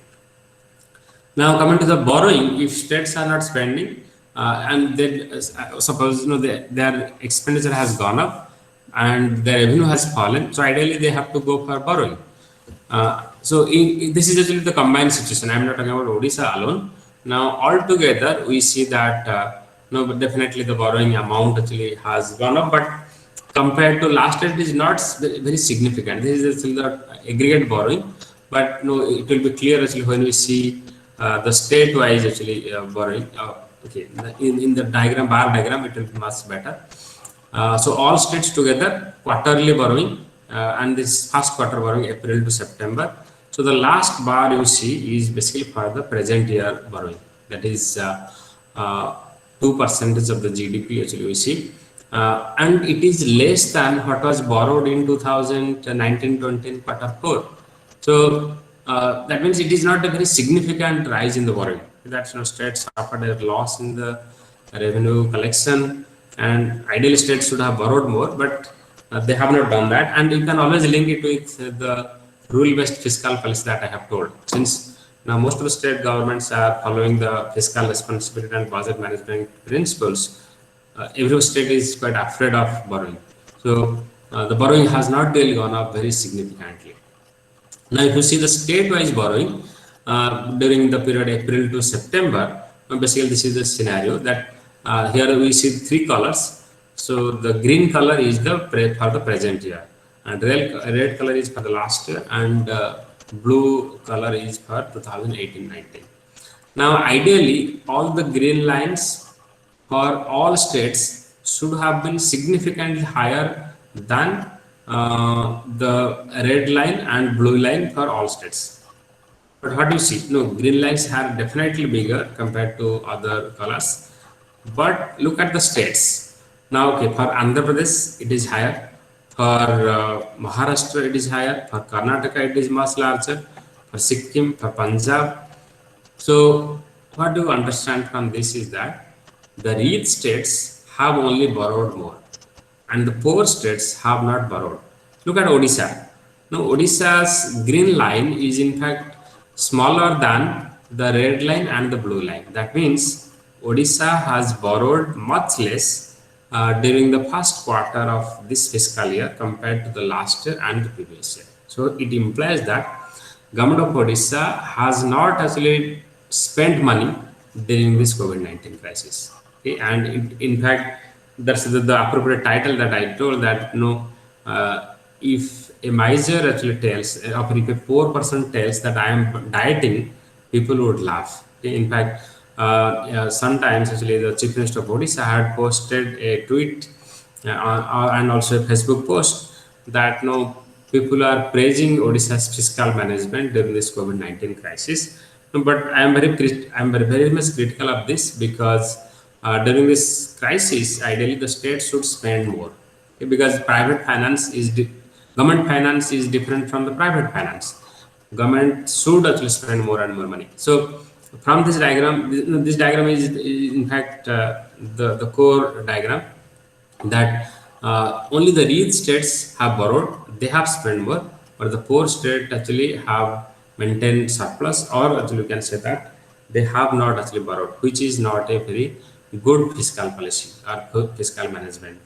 Now coming to the borrowing, if states are not spending, and then suppose their expenditure has gone up and their revenue has fallen, so ideally they have to go for borrowing. This is actually the combined situation. I'm not talking about Odisha alone. Now altogether we see that no, but definitely the borrowing amount actually has gone up, but compared to last year it is not very significant. This is actually the aggregate borrowing, but no, it will be clear actually when we see the state wise actually borrowing. Okay, in the diagram, bar diagram, it will be much better. So all states together quarterly borrowing, and this first quarter borrowing April to September. So the last bar you see is basically for the present year borrowing. That is 2% of the GDP actually we see, and it is less than what was borrowed in 2019-20 quarter four. So that means it is not a very significant rise in the borrowing. That's no states suffered a loss in the revenue collection, and ideally states should have borrowed more, but they have not done that. And you can always link it with the rule-based fiscal policy that I have told. Since now most of the state governments are following the fiscal responsibility and budget management principles, every state is quite afraid of borrowing. So the borrowing has not really gone up very significantly. Now, if you see the state-wise borrowing during the period April to September, basically this is the scenario that here we see three colors. So the green color is for the present year, and red color is for the last year, and blue color is for 2018-19. Now, ideally, all the green lines for all states should have been significantly higher than the red line and blue line for all states. But what do you see? No, green lines are definitely bigger compared to other colors. But look at the states. Now, okay, for Andhra Pradesh, it is higher. For Maharashtra, it is higher. For Karnataka, it is much larger. For Sikkim, for Punjab. So, what do you understand from this is that the rich states have only borrowed more, and the poor states have not borrowed. Look at Odisha. Now, Odisha's green line is in fact smaller than the red line and the blue line. That means Odisha has borrowed much less during the first quarter of this fiscal year compared to the last year and the previous year. So it implies that government of Odisha has not actually spent money during this COVID-19 crisis. Okay? And in fact, that's the appropriate title that I told that if a miser actually tells, or if a poor person tells that I am dieting, people would laugh. Okay? In fact, sometimes actually the Chief Minister of Odisha had posted a tweet and also a Facebook post that people are praising Odisha's fiscal management during this COVID-19 crisis. But I am very much critical of this because during this crisis, ideally the state should spend more. Okay? Because government finance is different from the private finance. Government should actually spend more and more money. So from this diagram is in fact the core diagram that only the rich states have borrowed, they have spent more, but the poor state actually have maintained surplus, or actually you can say that they have not actually borrowed, which is not a very good fiscal policy or good fiscal management.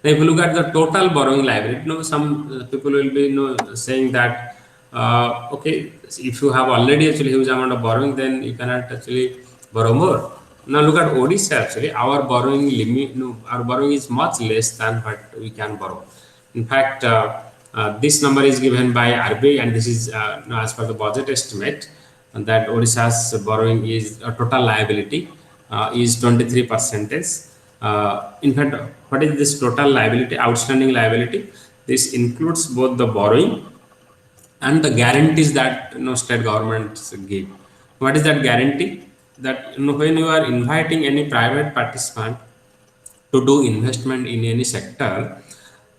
Now, if you look at the total borrowing liability, some people will be saying that okay, if you have already actually huge amount of borrowing, then you cannot actually borrow more. Now look at Odisha. Actually, our borrowing limit, our borrowing is much less than what we can borrow. In fact, this number is given by RBI, and this is as per the budget estimate, and that Odisha's borrowing is total liability is 23%. In fact, what is this total liability, outstanding liability? This includes both the borrowing and the guarantees that state governments give. What is that guarantee? That when you are inviting any private participant to do investment in any sector,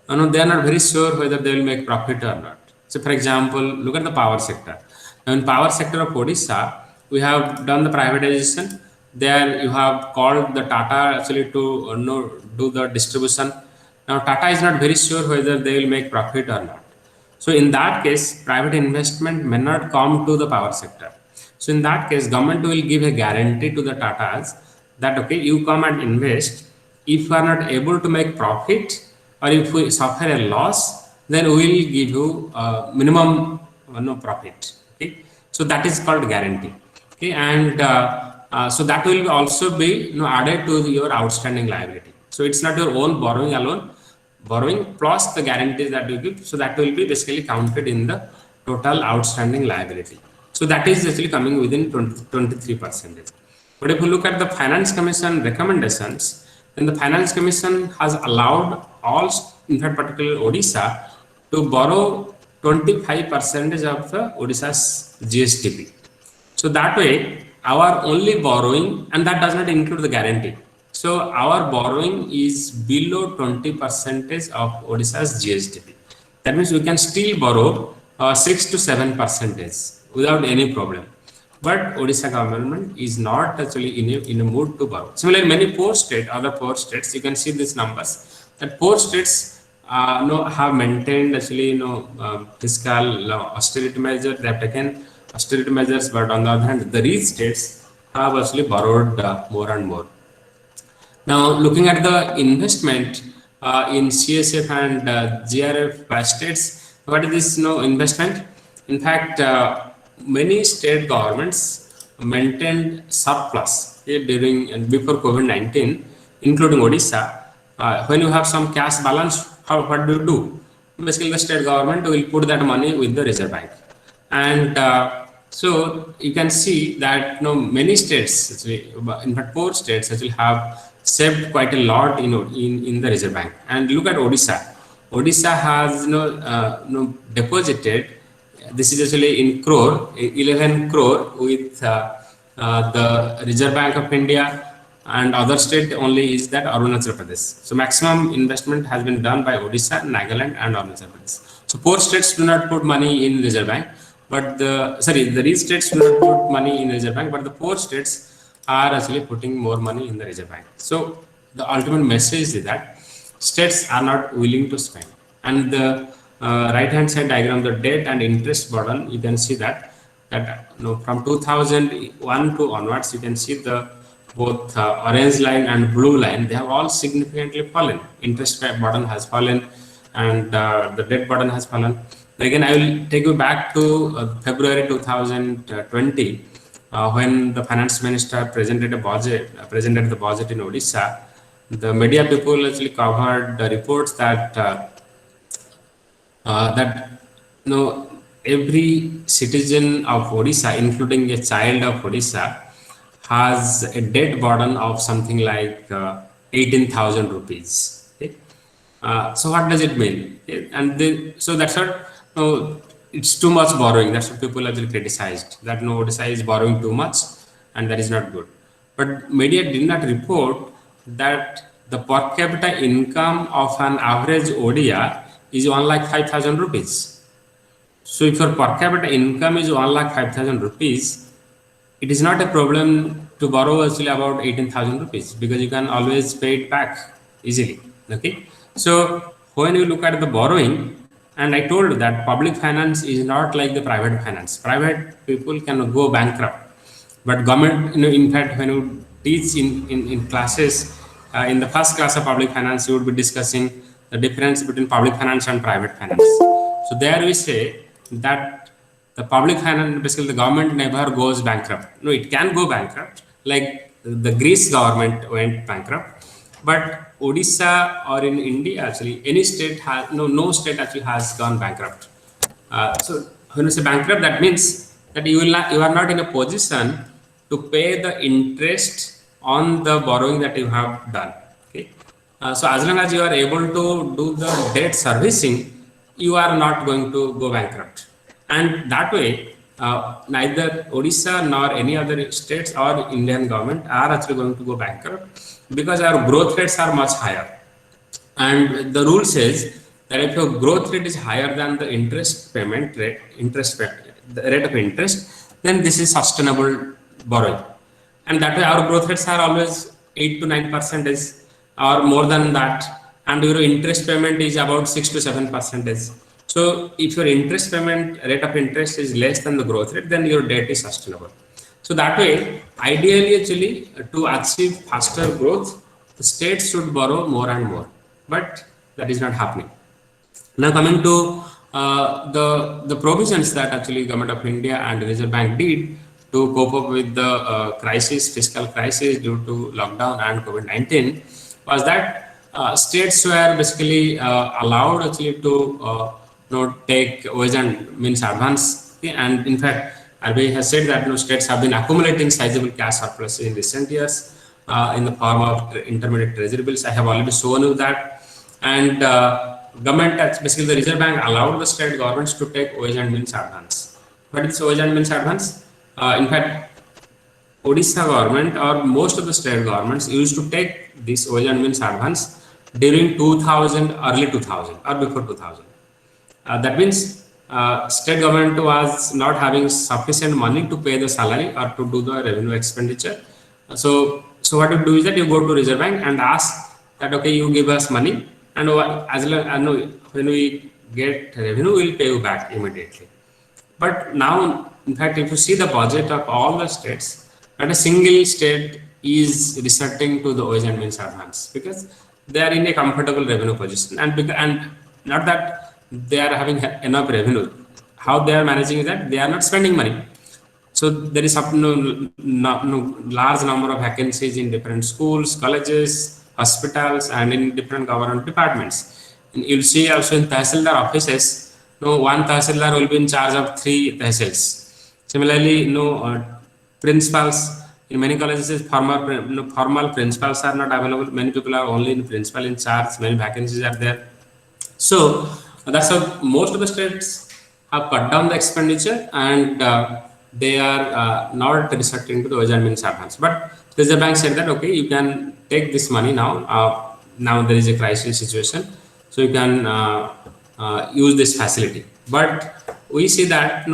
they are not very sure whether they will make profit or not. So, for example, look at the power sector. Now, in power sector of Odisha, we have done the privatization. There, you have called the Tata actually to do the distribution. Now, Tata is not very sure whether they will make profit or not. So in that case, private investment may not come to the power sector. So in that case, government will give a guarantee to the Tatas that okay, you come and invest. If you are not able to make profit or if we suffer a loss, then we will give you minimum no profit. Okay, so that is called guarantee. Okay, and so that will also be added to your outstanding liability. So it's not your own borrowing alone, borrowing plus the guarantees that you give. So that will be basically counted in the total outstanding liability. So that is actually coming within 23%. But if you look at the Finance Commission recommendations, then the Finance Commission has allowed all, in fact, particularly Odisha, to borrow 25% of the Odisha's GSTP. So that way, our only borrowing, and that does not include the guarantee. So our borrowing is below 20% of Odisha's GSDP. That means we can still borrow 6 to 7% without any problem. But Odisha government is not actually in a mood to borrow. Similarly, many poor states, other poor states, you can see these numbers, that poor states have maintained actually fiscal austerity measures. They have taken austerity measures, but on the other hand, the rich states have actually borrowed more and more. Now, looking at the investment in CSF and GRF by states, what is this investment? In fact, many state governments maintained surplus during and before COVID-19, including Odisha. When you have some cash balance, what do you do? Basically, the state government will put that money with the Reserve Bank, and so you can see that many states, actually, in fact, poor states actually have saved quite a lot in the Reserve Bank. And look at Odisha. Odisha has deposited. This is actually in crore, 11 crore with the Reserve Bank of India, and other state only is that Arunachal Pradesh. So maximum investment has been done by Odisha, Nagaland, and Arunachal Pradesh. So poor states do not put money in Reserve Bank, but the rich states do not put money in Reserve Bank, but the poor states are actually putting more money in the Reserve Bank. So the ultimate message is that states are not willing to spend. And the right hand side diagram, the debt and interest burden, you can see that from 2001 to onwards, you can see the both orange line and blue line, they have all significantly fallen. Interest burden has fallen, and the debt burden has fallen. Again, I will take you back to February 2020, when the finance minister presented the budget in Odisha. The media people actually covered the reports that every citizen of Odisha, including a child of Odisha, has a debt burden of something like 18,000 rupees. Okay? So what does it mean? So that's what it's too much borrowing. That's what people actually criticized. That Odisha is borrowing too much, and that is not good. But media did not report that the per capita income of an average Odia is 1,05,000 rupees. So if your per capita income is 1,05,000 rupees, it is not a problem to borrow actually about 18,000 rupees, because you can always pay it back easily. Okay. So when you look at the borrowing, and I told that public finance is not like the private finance. Private people can go bankrupt, but government, in fact, when you teach in classes, in the first class of public finance, you would be discussing the difference between public finance and private finance. So there we say that the public finance, basically the government never goes bankrupt. No, it can go bankrupt, like the Greece government went bankrupt. But Odisha or in India, actually, any state has no state actually has gone bankrupt. So when you say bankrupt, that means that you are not in a position to pay the interest on the borrowing that you have done. Okay. So as long as you are able to do the debt servicing, you are not going to go bankrupt. And that way, neither Odisha nor any other states or Indian government are actually going to go bankrupt, because our growth rates are much higher. And the rule says that if your growth rate is higher than the the rate of interest, then this is sustainable borrowing. And that way our growth rates are always 8 to 9% or more than that. And your interest payment is about 6 to 7%. So if your interest payment rate of interest is less than the growth rate, then your debt is sustainable. So that way, ideally, actually, to achieve faster growth, the states should borrow more and more, but that is not happening. Now coming to the provisions that actually Government of India and Reserve Bank did to cope up with the crisis, fiscal crisis due to lockdown and COVID-19, was that states were basically allowed actually to take wage and means advance. Okay, and in fact, RBI has said that states have been accumulating sizable cash surplus in recent years in the form of intermediate treasury bills. I have already shown you that. And government, basically the Reserve Bank allowed the state governments to take wage and means advance. What is wage and means advance? In fact, Odisha government or most of the state governments used to take this wage and means advance during 2000, early 2000 or before 2000. That means state government was not having sufficient money to pay the salary or to do the revenue expenditure. So what you do is that you go to Reserve Bank and ask that okay, you give us money, and as long as when we get revenue, we'll pay you back immediately. But now, in fact, if you see the budget of all the states, not a single state is resorting to the wage and means advance because they are in a comfortable revenue position, and not that they are having enough revenue. How they are managing is that they are not spending money. So there is large number of vacancies in different schools, colleges, hospitals, and in different government departments. And you'll see also in Tahsildar offices, one Tahsildar will be in charge of 3 Tahsils. Similarly, principals in many colleges, formal principals are not available. Many people are only in principal in charge. Many vacancies are there. So that's how most of the states have cut down the expenditure, and they are not resorting to the wage and means advance. But Reserve Bank said that okay, you can take this money now. Now there is a crisis situation, so you can use this facility. But we see that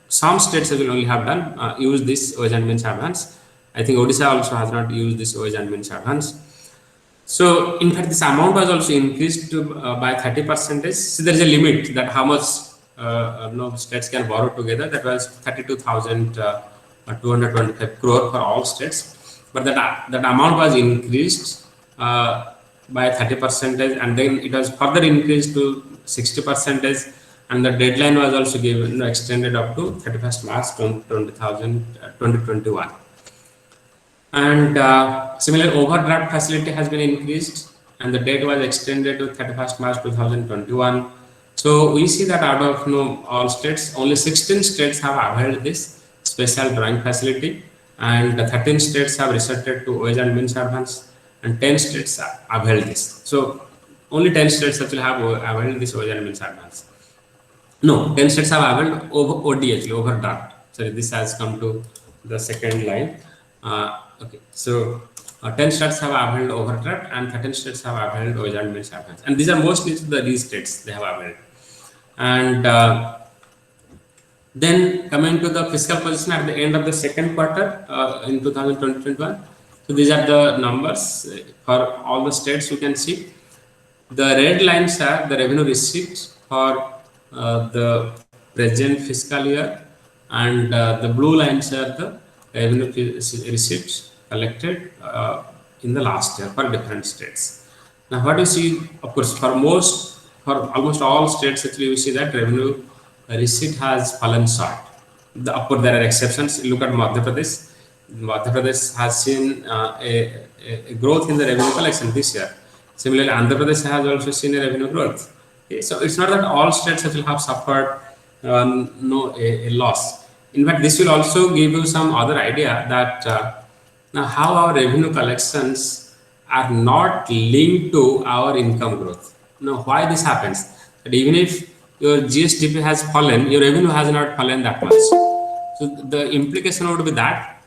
some states will only have done use this wage and means advance. I think Odisha also has not used this wage and means advance. So in fact, this amount was also increased to, by 30%. So there is a limit that how much states can borrow together. That was 32,225 crore for all states. But that amount was increased by 30%, and then it was further increased to 60%, and the deadline was also given extended up to 31st March 2021. And similar overdraft facility has been increased, and the date was extended to 31st March 2021. So we see that out of all states, only 16 states have availed this special drawing facility, and 13 states have resorted to wage and means advance, and 10 states have availed this. So only 10 states actually have availed this wage and means advance. No, 10 states have availed OD, overdraft. Sorry, this has come to the second line. Okay, so 10 states have availed overdraft, and 13 states have availed wage and means advance, and these are mostly these states they have availed. And then coming to the fiscal position at the end of the second quarter in 2021. So these are the numbers for all the states. You can see the red lines are the revenue receipts for the present fiscal year, and the blue lines are the revenue receipts collected in the last year for different states. Now, what you see, of course, for almost all states, actually, we see that revenue receipt has fallen short. Of course, there are exceptions. Look at Madhya Pradesh. Madhya Pradesh has seen a growth in the revenue collection this year. Similarly, Andhra Pradesh has also seen a revenue growth. Okay, so it's not that all states actually have suffered a loss. In fact, this will also give you some other idea that now how our revenue collections are not linked to our income growth. Now, why this happens? That even if your GSDP has fallen, your revenue has not fallen that much. So the implication would be that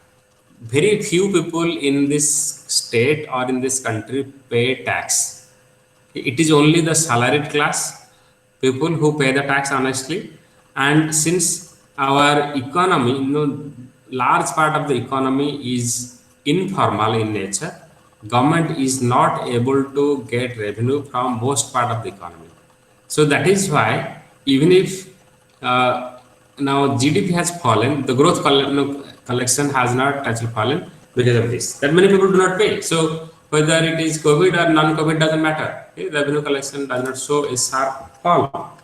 very few people in this state or in this country pay tax. It is only the salaried class, people who pay the tax honestly. And since our economy, large part of the economy is informal in nature, government is not able to get revenue from most part of the economy. So that is why even if now GDP has fallen, the growth collection has not actually fallen because of this. That many people do not pay. So whether it is COVID or non-COVID doesn't matter. Okay? Revenue collection does not show a sharp fall.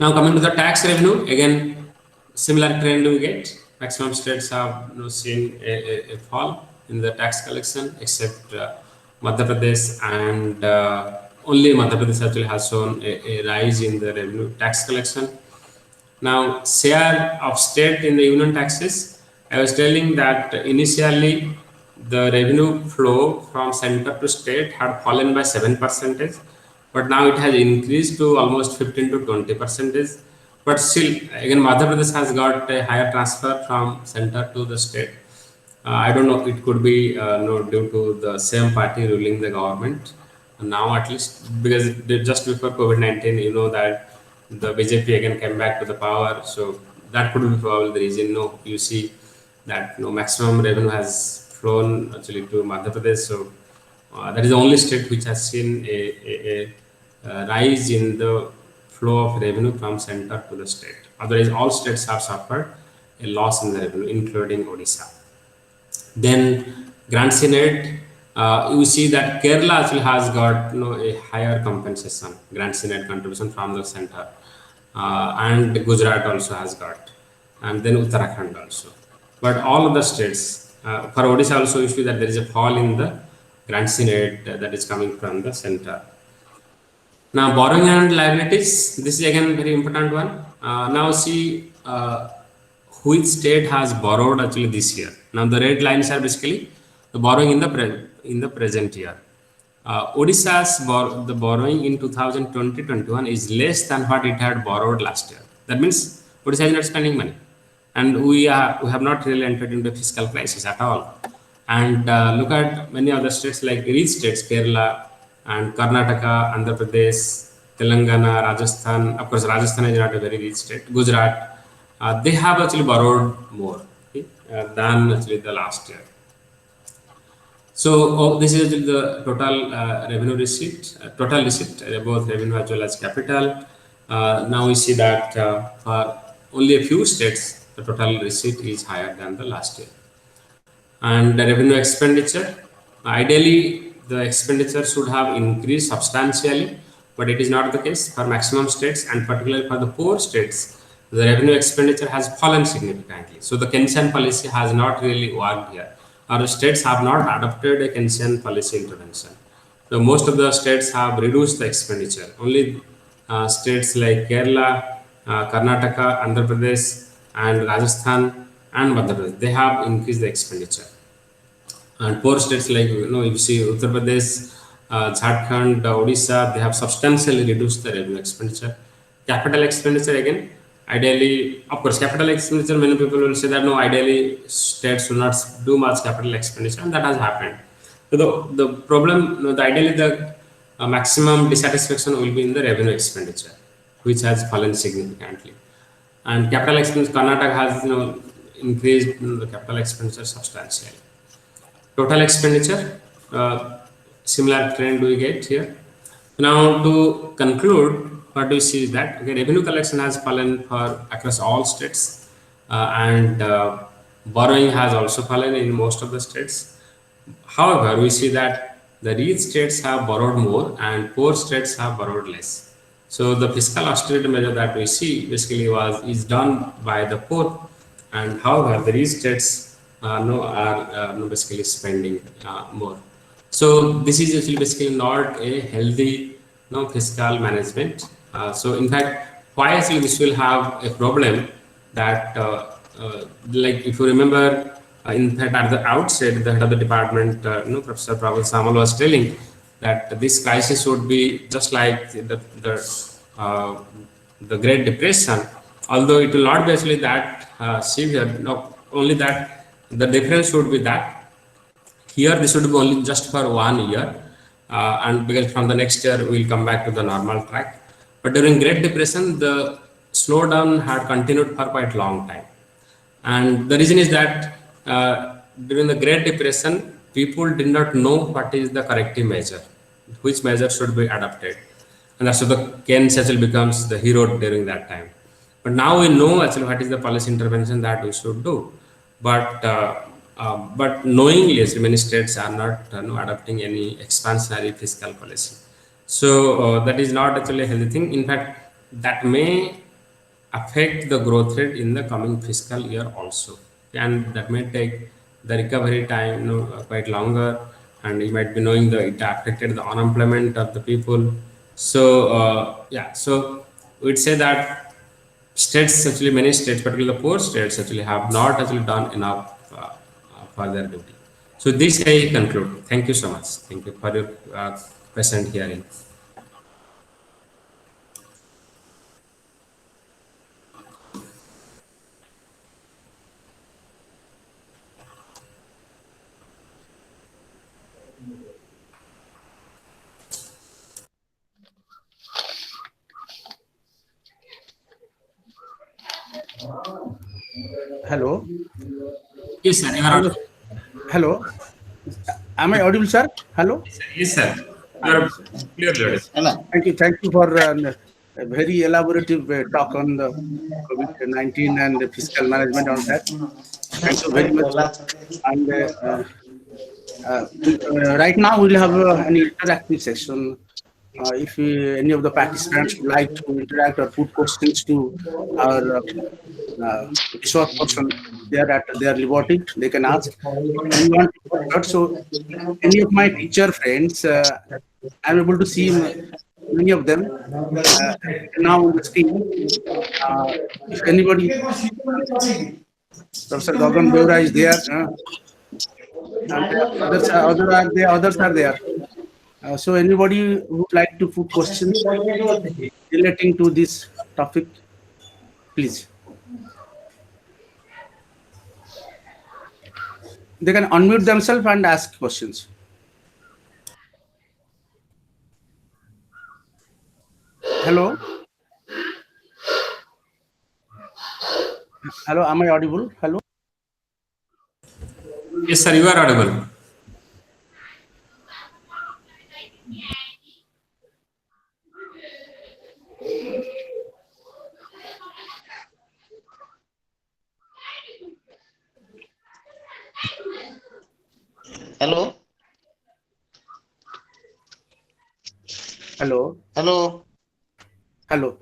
Now coming to the tax revenue, again similar trend we get. Maximum states have seen a fall in the tax collection, except Madhya Pradesh, and only Madhya Pradesh actually has shown a rise in the revenue tax collection. Now, share of state in the union taxes, I was telling that initially the revenue flow from center to state had fallen by 7%, but now it has increased to almost 15 to 20%. But still, again, Madhya Pradesh has got a higher transfer from center to the state. I don't know, it could be no, due to the same party ruling the government now, at least, because just before COVID-19, you know that the BJP again came back to the power. So that could be probably the reason. No, you see that no maximum revenue has flown actually to Madhya Pradesh. So that is the only state which has seen a rise in the flow of revenue from center to the state. Otherwise, all states have suffered a loss in the revenue, including Odisha. Then Grand Senate, you see that Kerala actually has got a higher compensation, Grand Senate contribution from the center, and Gujarat also has got, and then Uttarakhand also. But all of the states, for Odisha also, you see that there is a fall in the Grand Senate that is coming from the center. Now, borrowing and liabilities, this is again very important one. Now, see which state has borrowed actually this year. Now, the red lines are basically the borrowing in the present year. Odisha's the borrowing in 2020-21 is less than what it had borrowed last year. That means Odisha is not spending money, and we have not really entered into a fiscal crisis at all. And look at many other states like rich states, Kerala and Karnataka, Andhra Pradesh, Telangana, Rajasthan. Of course, Rajasthan is not a very rich state. Gujarat, they have actually borrowed more, okay, than actually the last year. So this is the total revenue receipt, total receipt, both revenue as well as capital. Now we see that for only a few states, the total receipt is higher than the last year. And the revenue expenditure, ideally the expenditure should have increased substantially, but it is not the case for maximum states, and particularly for the poor states, the revenue expenditure has fallen significantly. So the Keynesian policy has not really worked here. Our states have not adopted a Keynesian policy intervention. So most of the states have reduced the expenditure. Only states like Kerala, Karnataka, Andhra Pradesh, and Rajasthan and Madhya Pradesh, they have increased the expenditure. And poor states like you see Uttar Pradesh, Jharkhand, Odisha, they have substantially reduced the revenue expenditure. Capital expenditure again, ideally, of course, capital expenditure, many people will say that no, ideally states will not do much capital expenditure, and that has happened. So the problem, ideally the maximum dissatisfaction will be in the revenue expenditure, which has fallen significantly. And capital expenditure, Karnataka has increased the capital expenditure substantially. Total expenditure, similar trend we get here. Now to conclude, what we see is that revenue collection has fallen for across all states, and borrowing has also fallen in most of the states. However, we see that the rich states have borrowed more and poor states have borrowed less. So the fiscal austerity measure that we see basically is done by the poor, and however the rich states are basically spending more. So this is actually basically not a healthy fiscal management. So in fact, why actually this will have a problem that like if you remember, in fact at the outset, the head of the department, Professor Prabal Samal was telling that this crisis would be just like the Great Depression, although it will not be actually that severe. No, only that the difference would be that here this would be only just for 1 year, and because from the next year we will come back to the normal track. But during Great Depression, the slowdown had continued for quite long time, and the reason is that during the Great Depression, people did not know what is the corrective measure, which measure should be adopted, and that's why the Keynes actually becomes the hero during that time. But now we know actually what is the policy intervention that we should do. but knowingly, as many states are not adopting any expansionary fiscal policy. So that is not actually a healthy thing. In fact, that may affect the growth rate in the coming fiscal year also, and that may take the recovery time quite longer, and you might be knowing that it affected the unemployment of the people. So yeah, so we'd say that states actually, many states, particularly the poor states, actually have not actually done enough for their duty. So this I conclude. Thank you so much. Thank you for your present hearing. Hello. Yes, sir. You are Hello. audible. Hello. Am I audible, sir? Hello. Yes, sir. You are Yes. clearly audible. Yes. Thank you. Thank you for a very elaborative talk on the COVID-19 and the fiscal management on that. Thank you very much. And right now we'll have an interactive session. If any of the participants would like to interact or put questions to our resource person there at their liberty, they can ask. We want to put out. So any of my teacher friends, I'm able to see many of them now on the screen. Uh, if anybody, Professor Gagan Beura is there, and others are there. So anybody who would like to put questions relating to this topic, please. They can unmute themselves and ask questions. Hello, hello. Am I audible? Hello, Yes, sir. You are audible. Hello, hello, hello. hello,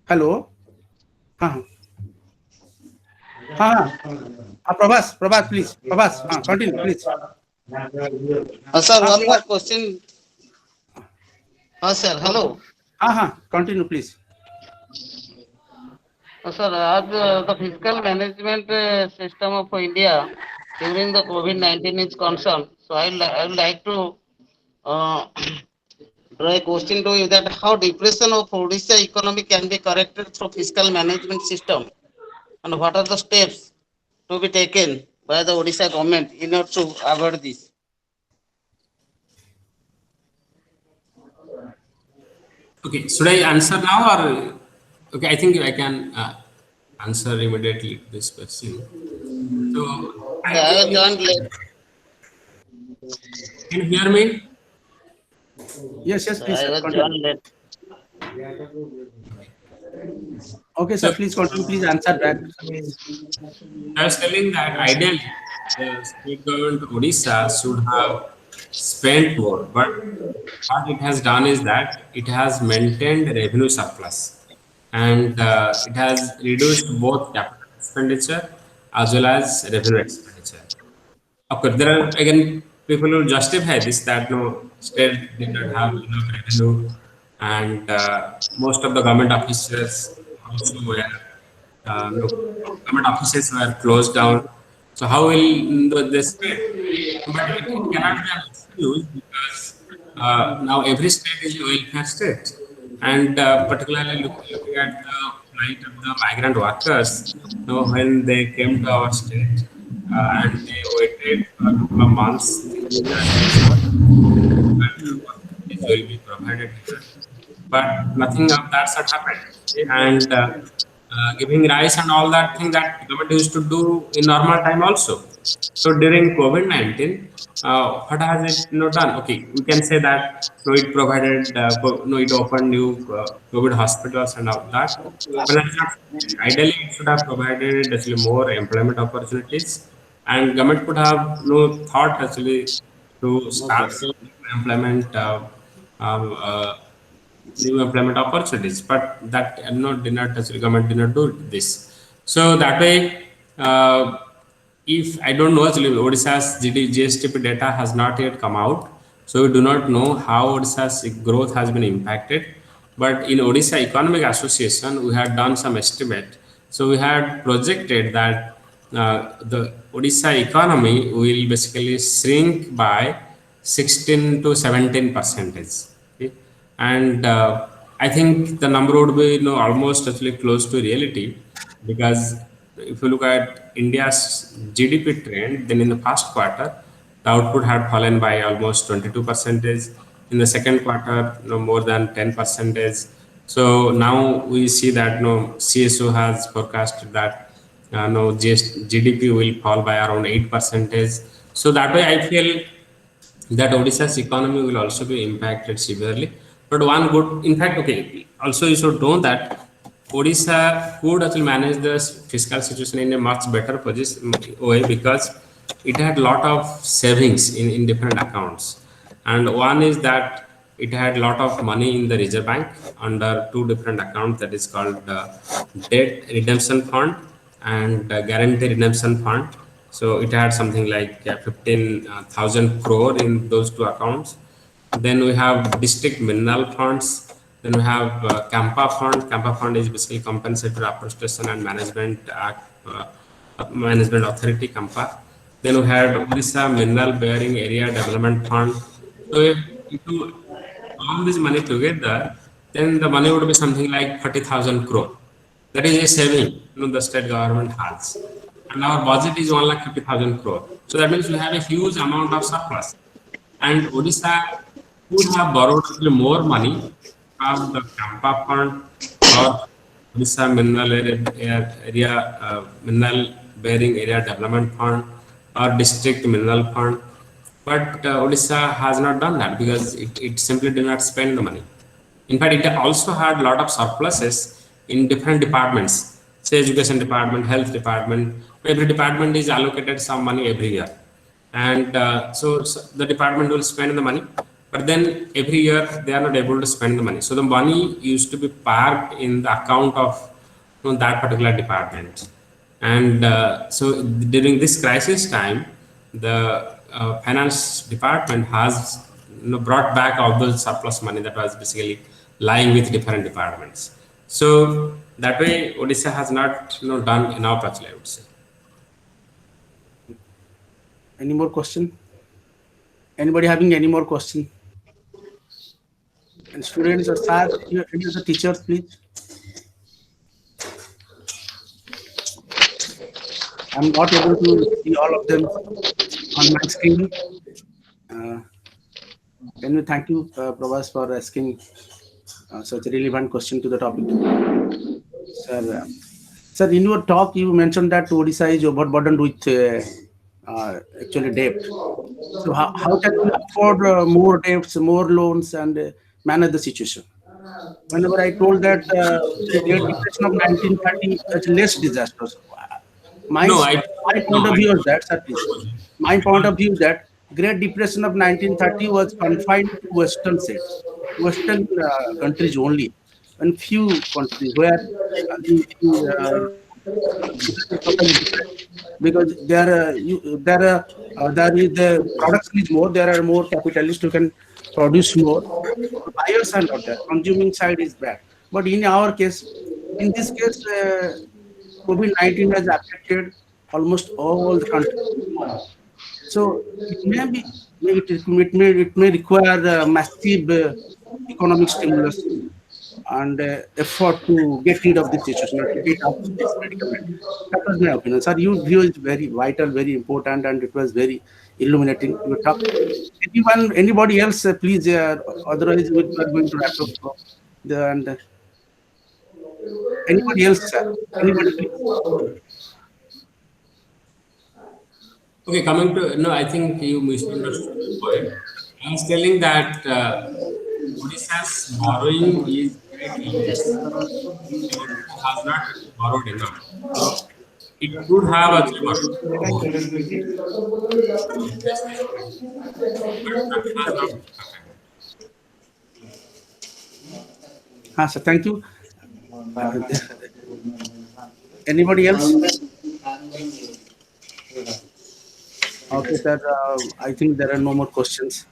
hello. हाँ हाँ हाँ Prabhas Prabhas please Prabhas हाँ continue please Sir, हाँ one more Prabhas question. Sir, हाँ hello. हाँ हाँ continue please. Sir, as the fiscal management system of India during the COVID-19 is concerned, so I would like to uh, draw a question to you that how depression of Odisha economy can be corrected through fiscal management system, and what are the steps to be taken by the Odisha government in order to avoid this? Okay, should I answer now or okay? I think I can answer immediately this question. So I I think was joined late. can you hear me? Yes, yes, please I sir, was continue. joined late. Okay sir, So please continue, please answer back sir, please. I was telling that ideally the state government of Odisha should have spent more, but what it has done is that it has maintained revenue surplus, and it has reduced both capital expenditure as well as revenue expenditure. Of course, there are again people who justify this that no state did not have enough revenue, and most of the government offices also were no, government offices were closed down. So how will they spend? But it cannot be an excuse because now every state is a welfare state, and particularly looking at the plight of the migrant workers, when they came to our state and they waited for a couple of months thinking that some opportunities will be provided here, but nothing of that sort happened. And giving rice and all that thing that government used to do in normal time also. So during COVID-19, what has it done? Okay, we can say that no, it provided, no, it opened new COVID hospitals and all that. But that's not sufficient. Ideally, it should have provided actually more employment opportunities, and government could have no thought actually to start new employment. New employment opportunities, but that did not actually government did not do this. So that way, if I don't know actually Odisha's GSTP data has not yet come out, so we do not know how Odisha's growth has been impacted. But in Odisha Economic Association, we had done some estimate. So we had projected that the Odisha economy will basically shrink by 16 to 17 percentage. Okay? And I think the number would be almost actually close to reality, because if you look at India's GDP trend, then in the first quarter, the output had fallen by almost 22 percentage. In the second quarter, more than 10 percentage. So now we see that CSO has forecasted that GDP will fall by around 8 percentage. So that way, I feel that Odisha's economy will also be impacted severely. But one good, in fact, okay, also you should know that Odisha could actually manage the fiscal situation in a much better position way, because it had a lot of savings in different accounts. And one is that it had a lot of money in the Reserve Bank under two different accounts, that is called Debt Redemption Fund and Guarantee Redemption Fund. So it had something like 15,000 crore in those two accounts. Then we have district mineral funds. Then we have Campa Fund. Campa Fund is basically Compensatory Appropriation and Management Act, Management Authority, Campa. Then we had Odisha Mineral Bearing Area Development Fund. So if you all this money together, then the money would be something like 40,000 crore. That is a saving the state government has. And our budget is 1,50,000 crore. So that means we have a huge amount of surplus. And Odisha could have borrowed actually more money from the Campa Fund or Odisha Mineral Bearing Area Development Fund or District Mineral Fund. But Odisha has not done that, because it simply did not spend the money. In fact, it also had a lot of surpluses in different departments, say education department, health department. Every department is allocated some money every year, and so the department will spend the money, but then every year they are not able to spend the money. So the money used to be parked in the account of that particular department. And so during this crisis time, the finance department has brought back all those surplus money that was basically lying with different departments. So that way, Odisha has not done enough actually, I would say. Any more question? Anybody having any more question? And students or sir, any of the teachers, please. I'm not able to see all of them on my screen. Uh, can you thank you, Prabhas, for asking such a relevant question to the topic, sir? Sir, in your talk, you mentioned that Odisha is overburdened with actually debt. So how can we afford more debts, more loans, and manage the situation? Whenever I told that the Great Depression of 1930 is less disastrous, my No, my point of view is that, sir, please. My point of view is that Great Depression of 1930 was confined to Western states, Western countries only, and few countries where the totally different, because there is the production is more. There are more capitalists who can produce more. Buyers are not there. Consuming side is bad. But in our case, in this case, COVID-19 has affected almost all the countries. So it may be it may require massive economic stimulus and effort to get rid of this situation or to get out of this predicament. That was my opinion. Sir, your view is very vital, very important, and it was very illuminating. You talk. Anybody else, please. Otherwise, we are going to wrap up. And Anybody else, sir? Anybody, please? Okay, coming to, no, I think you misunderstood the point. I was telling that Odisha's borrowing is very less. The Odisha has not borrowed enough. So it could have actually borrowed more to replace the increase, but that has not happened. Sir, thank you. Uh, Anybody else? Okay, sir. I think there are no more questions.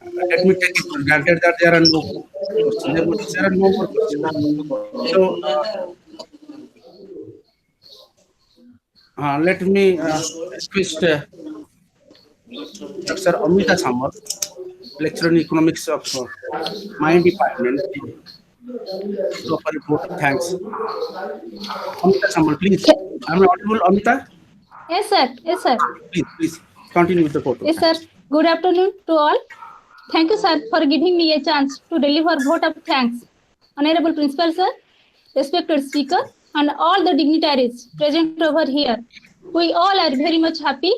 Let me take it for granted that there are no questions. There are no more questions. So let me request Dr. Amita Samar, lecturer in economics of my department, to offer a vote of thanks. Amita Samar, please. Am I audible, Amita? Yes, sir. Yes, sir. Please continue with the vote of Yes, sir. thanks. Good afternoon to all. Thank you, sir, for giving me a chance to deliver vote of thanks. Honorable Principal, sir, respected Speaker, and all the dignitaries present over here. We all are very much happy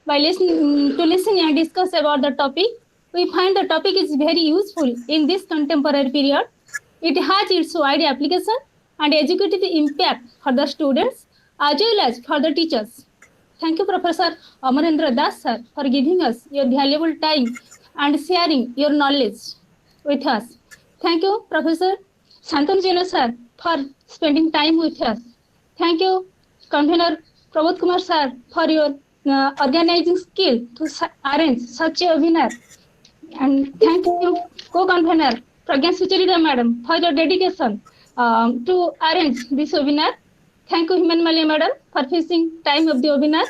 by listening to listen and discuss about the topic. We find the topic is very useful in this contemporary period. It has its wide application and educative impact for the students as well as for the teachers. Thank you, Professor Amarendra Das, sir, for giving us your valuable time and sharing your knowledge with us. Thank you, Professor Shantanu Jena, sir, for spending time with us. Thank you, Convener Prabodh Kumar, sir, for your organizing skill to arrange such a webinar. And thank you, co-convener Pragyan Sucharita, madam, for your dedication to arrange this webinar. Thank you, Himan Malia, madam, for fixing time of the webinar.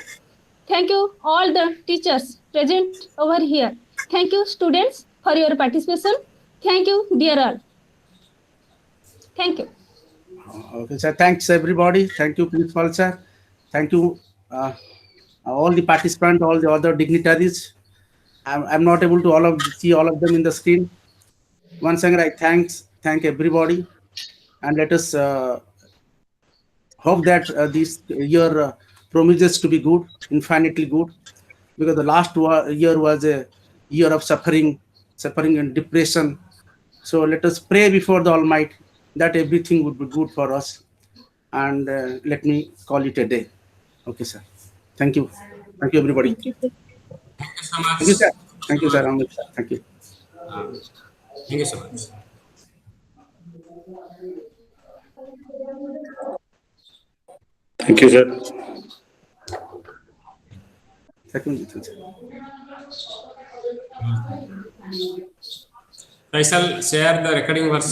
Thank you, all the teachers present over here. Thank you, students, for your participation. Thank you, dear all. Thank you. Okay, sir. Thanks, everybody. Thank you, Principal, sir. Thank you, all the participants, all the other dignitaries. I'm not able to see all of them in the screen. Once again, I thank everybody, and let us hope that this year promises to be good, infinitely good, because the last year was a year of suffering and depression. So let us pray before the Almighty that everything would be good for us. And let me call it a day. Okay, sir. Thank you. Thank you, everybody. Thank you, sir. Thank you so much. Thank you, sir. Thank So you, sir. much. Amit, sir. Thank you. Uh, thank you so much. Thank you, sir. Thank you, sir. I shall share the recording version.